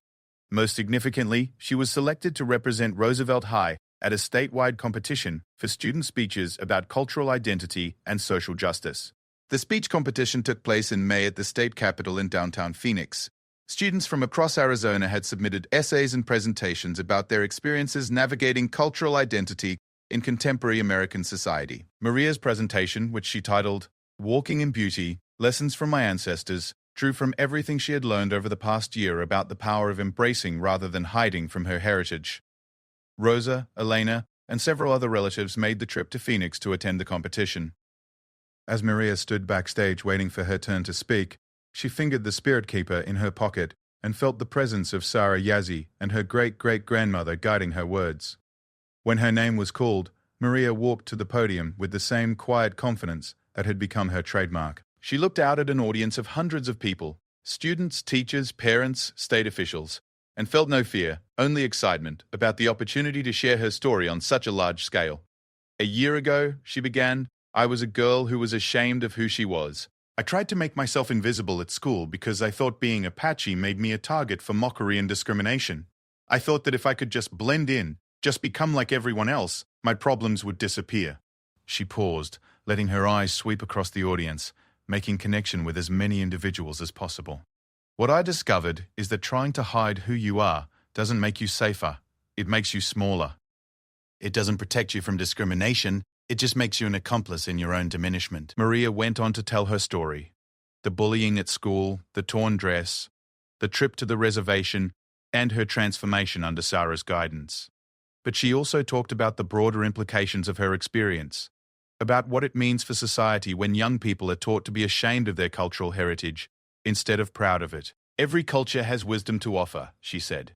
Most significantly, she was selected to represent Roosevelt High at a statewide competition for student speeches about cultural identity and social justice. The speech competition took place in May at the state capitol in downtown Phoenix. Students from across Arizona had submitted essays and presentations about their experiences navigating cultural identity in contemporary American society. Maria's presentation, which she titled Walking in Beauty, Lessons from My Ancestors, drew from everything she had learned over the past year about the power of embracing rather than hiding from her heritage. Rosa, Elena, and several other relatives made the trip to Phoenix to attend the competition. As Maria stood backstage waiting for her turn to speak, she fingered the spirit keeper in her pocket and felt the presence of Sarah Yazzie and her great-great-grandmother guiding her words. When her name was called, Maria walked to the podium with the same quiet confidence that had become her trademark. She looked out at an audience of hundreds of people, students, teachers, parents, state officials, and felt no fear, only excitement about the opportunity to share her story on such a large scale. A year ago, she began, I was a girl who was ashamed of who she was. I tried to make myself invisible at school because I thought being Apache made me a target for mockery and discrimination. I thought that if I could just blend in, just become like everyone else, my problems would disappear. She paused, letting her eyes sweep across the audience, making connection with as many individuals as possible. What I discovered is that trying to hide who you are doesn't make you safer, it makes you smaller. It doesn't protect you from discrimination, it just makes you an accomplice in your own diminishment. Maria went on to tell her story. The bullying at school, the torn dress, the trip to the reservation, and her transformation under Sarah's guidance. But she also talked about the broader implications of her experience, about what it means for society when young people are taught to be ashamed of their cultural heritage instead of proud of it. Every culture has wisdom to offer, she said.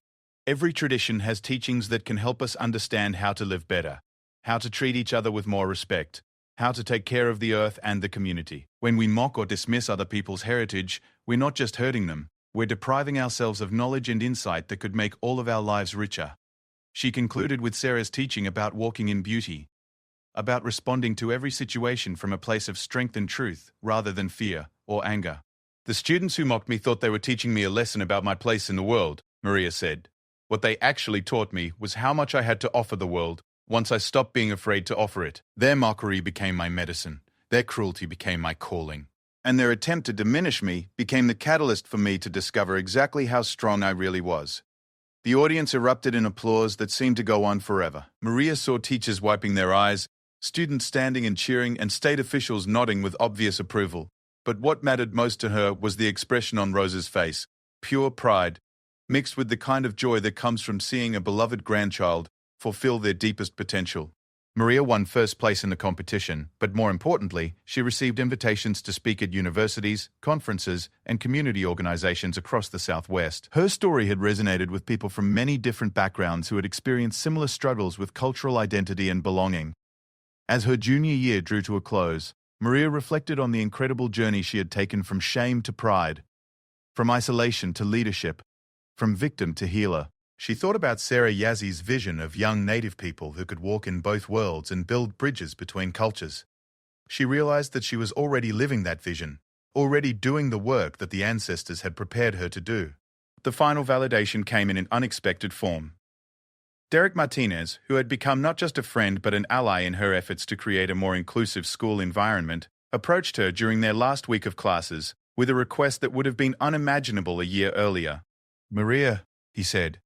Every tradition has teachings that can help us understand how to live better, how to treat each other with more respect, how to take care of the earth and the community. When we mock or dismiss other people's heritage, we're not just hurting them, we're depriving ourselves of knowledge and insight that could make all of our lives richer. She concluded with Sarah's teaching about walking in beauty, about responding to every situation from a place of strength and truth rather than fear or anger. The students who mocked me thought they were teaching me a lesson about my place in the world, Maria said. What they actually taught me was how much I had to offer the world once I stopped being afraid to offer it. Their mockery became my medicine. Their cruelty became my calling. And their attempt to diminish me became the catalyst for me to discover exactly how strong I really was. The audience erupted in applause that seemed to go on forever. Maria saw teachers wiping their eyes, students standing and cheering, and state officials nodding with obvious approval. But what mattered most to her was the expression on Rosa's face, pure pride, mixed with the kind of joy that comes from seeing a beloved grandchild fulfill their deepest potential. Maria won first place in the competition, but more importantly, she received invitations to speak at universities, conferences, and community organizations across the Southwest. Her story had resonated with people from many different backgrounds who had experienced similar struggles with cultural identity and belonging. As her junior year drew to a close, Maria reflected on the incredible journey she had taken from shame to pride, from isolation to leadership, from victim to healer. She thought about Sarah Yazzie's vision of young Native people who could walk in both worlds and build bridges between cultures. She realized that she was already living that vision, already doing the work that the ancestors had prepared her to do. the final validation came in an unexpected form. Derek Martinez, who had become not just a friend but an ally in her efforts to create a more inclusive school environment, approached her during their last week of classes with a request that would have been unimaginable a year earlier. "Maria," he said,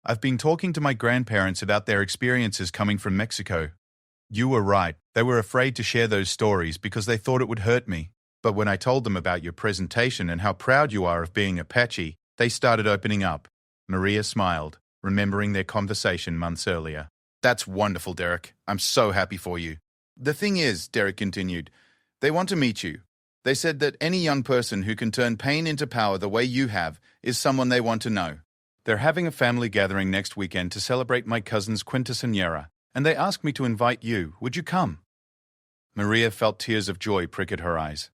"I've been talking to my grandparents about their experiences coming from Mexico. You were right. They were afraid to share those stories because they thought it would hurt me. But when I told them about your presentation and how proud you are of being Apache, they started opening up." Maria smiled, remembering their conversation months earlier. "That's wonderful, Derek. I'm so happy for you." "The thing is," Derek continued, "they want to meet you. They said that any young person who can turn pain into power the way you have is someone they want to know. They're having a family gathering next weekend to celebrate my cousin's quinceañera, and they asked me to invite you. Would you come?" Maria felt tears of joy prick at her eyes.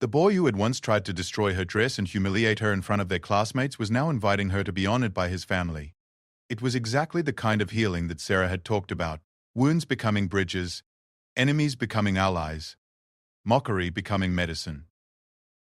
The boy who had once tried to destroy her dress and humiliate her in front of their classmates was now inviting her to be honored by his family. It was exactly the kind of healing that Sarah had talked about: wounds becoming bridges, enemies becoming allies, mockery becoming medicine.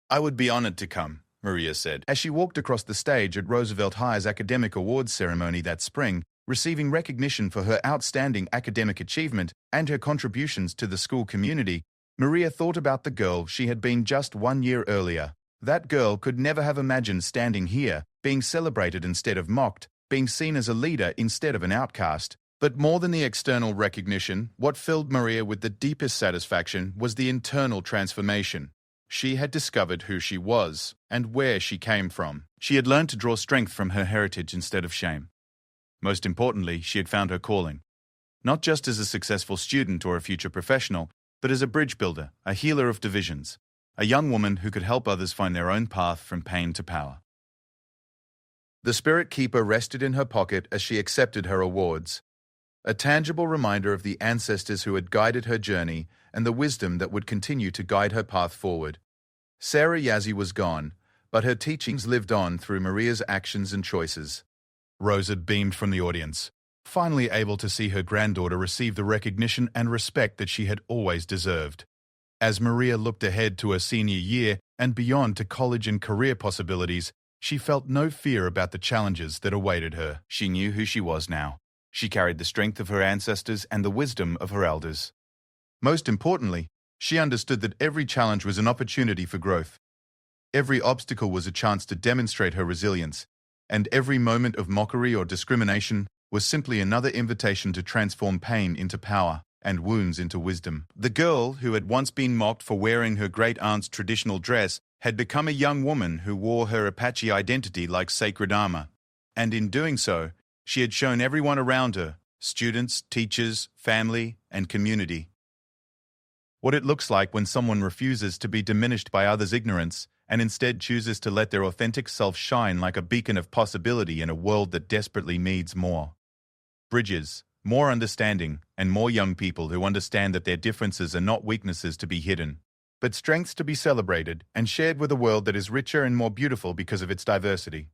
"I would be honored to come," Maria said, as she walked across the stage at Roosevelt High's academic awards ceremony that spring, receiving recognition for her outstanding academic achievement and her contributions to the school community. Maria thought about the girl she had been just 1 year earlier. That girl could never have imagined standing here, being celebrated instead of mocked, being seen as a leader instead of an outcast. But more than the external recognition, what filled Maria with the deepest satisfaction was the internal transformation. She had discovered who she was and where she came from. She had learned to draw strength from her heritage instead of shame. Most importantly, she had found her calling. Not just as a successful student or a future professional, but as a bridge builder, a healer of divisions, a young woman who could help others find their own path from pain to power. The Spirit Keeper rested in her pocket as she accepted her awards, a tangible reminder of the ancestors who had guided her journey and the wisdom that would continue to guide her path forward. Sarah Yazzie was gone, but her teachings lived on through Maria's actions and choices. Rosa beamed from the audience, finally able to see her granddaughter receive the recognition and respect that she had always deserved. As Maria looked ahead to her senior year and beyond to college and career possibilities, she felt no fear about the challenges that awaited her. She knew who she was now. She carried the strength of her ancestors and the wisdom of her elders. Most importantly, she understood that every challenge was an opportunity for growth. Every obstacle was a chance to demonstrate her resilience, and every moment of mockery or discrimination was simply another invitation to transform pain into power and wounds into wisdom. The girl who had once been mocked for wearing her great-aunt's traditional dress had become a young woman who wore her Apache identity like sacred armor. And in doing so, she had shown everyone around her, students, teachers, family, and community, what it looks like when someone refuses to be diminished by others' ignorance and instead chooses to let their authentic self shine like a beacon of possibility in a world that desperately needs more. Bridges, more understanding, and more young people who understand that their differences are not weaknesses to be hidden, but strengths to be celebrated and shared with a world that is richer and more beautiful because of its diversity.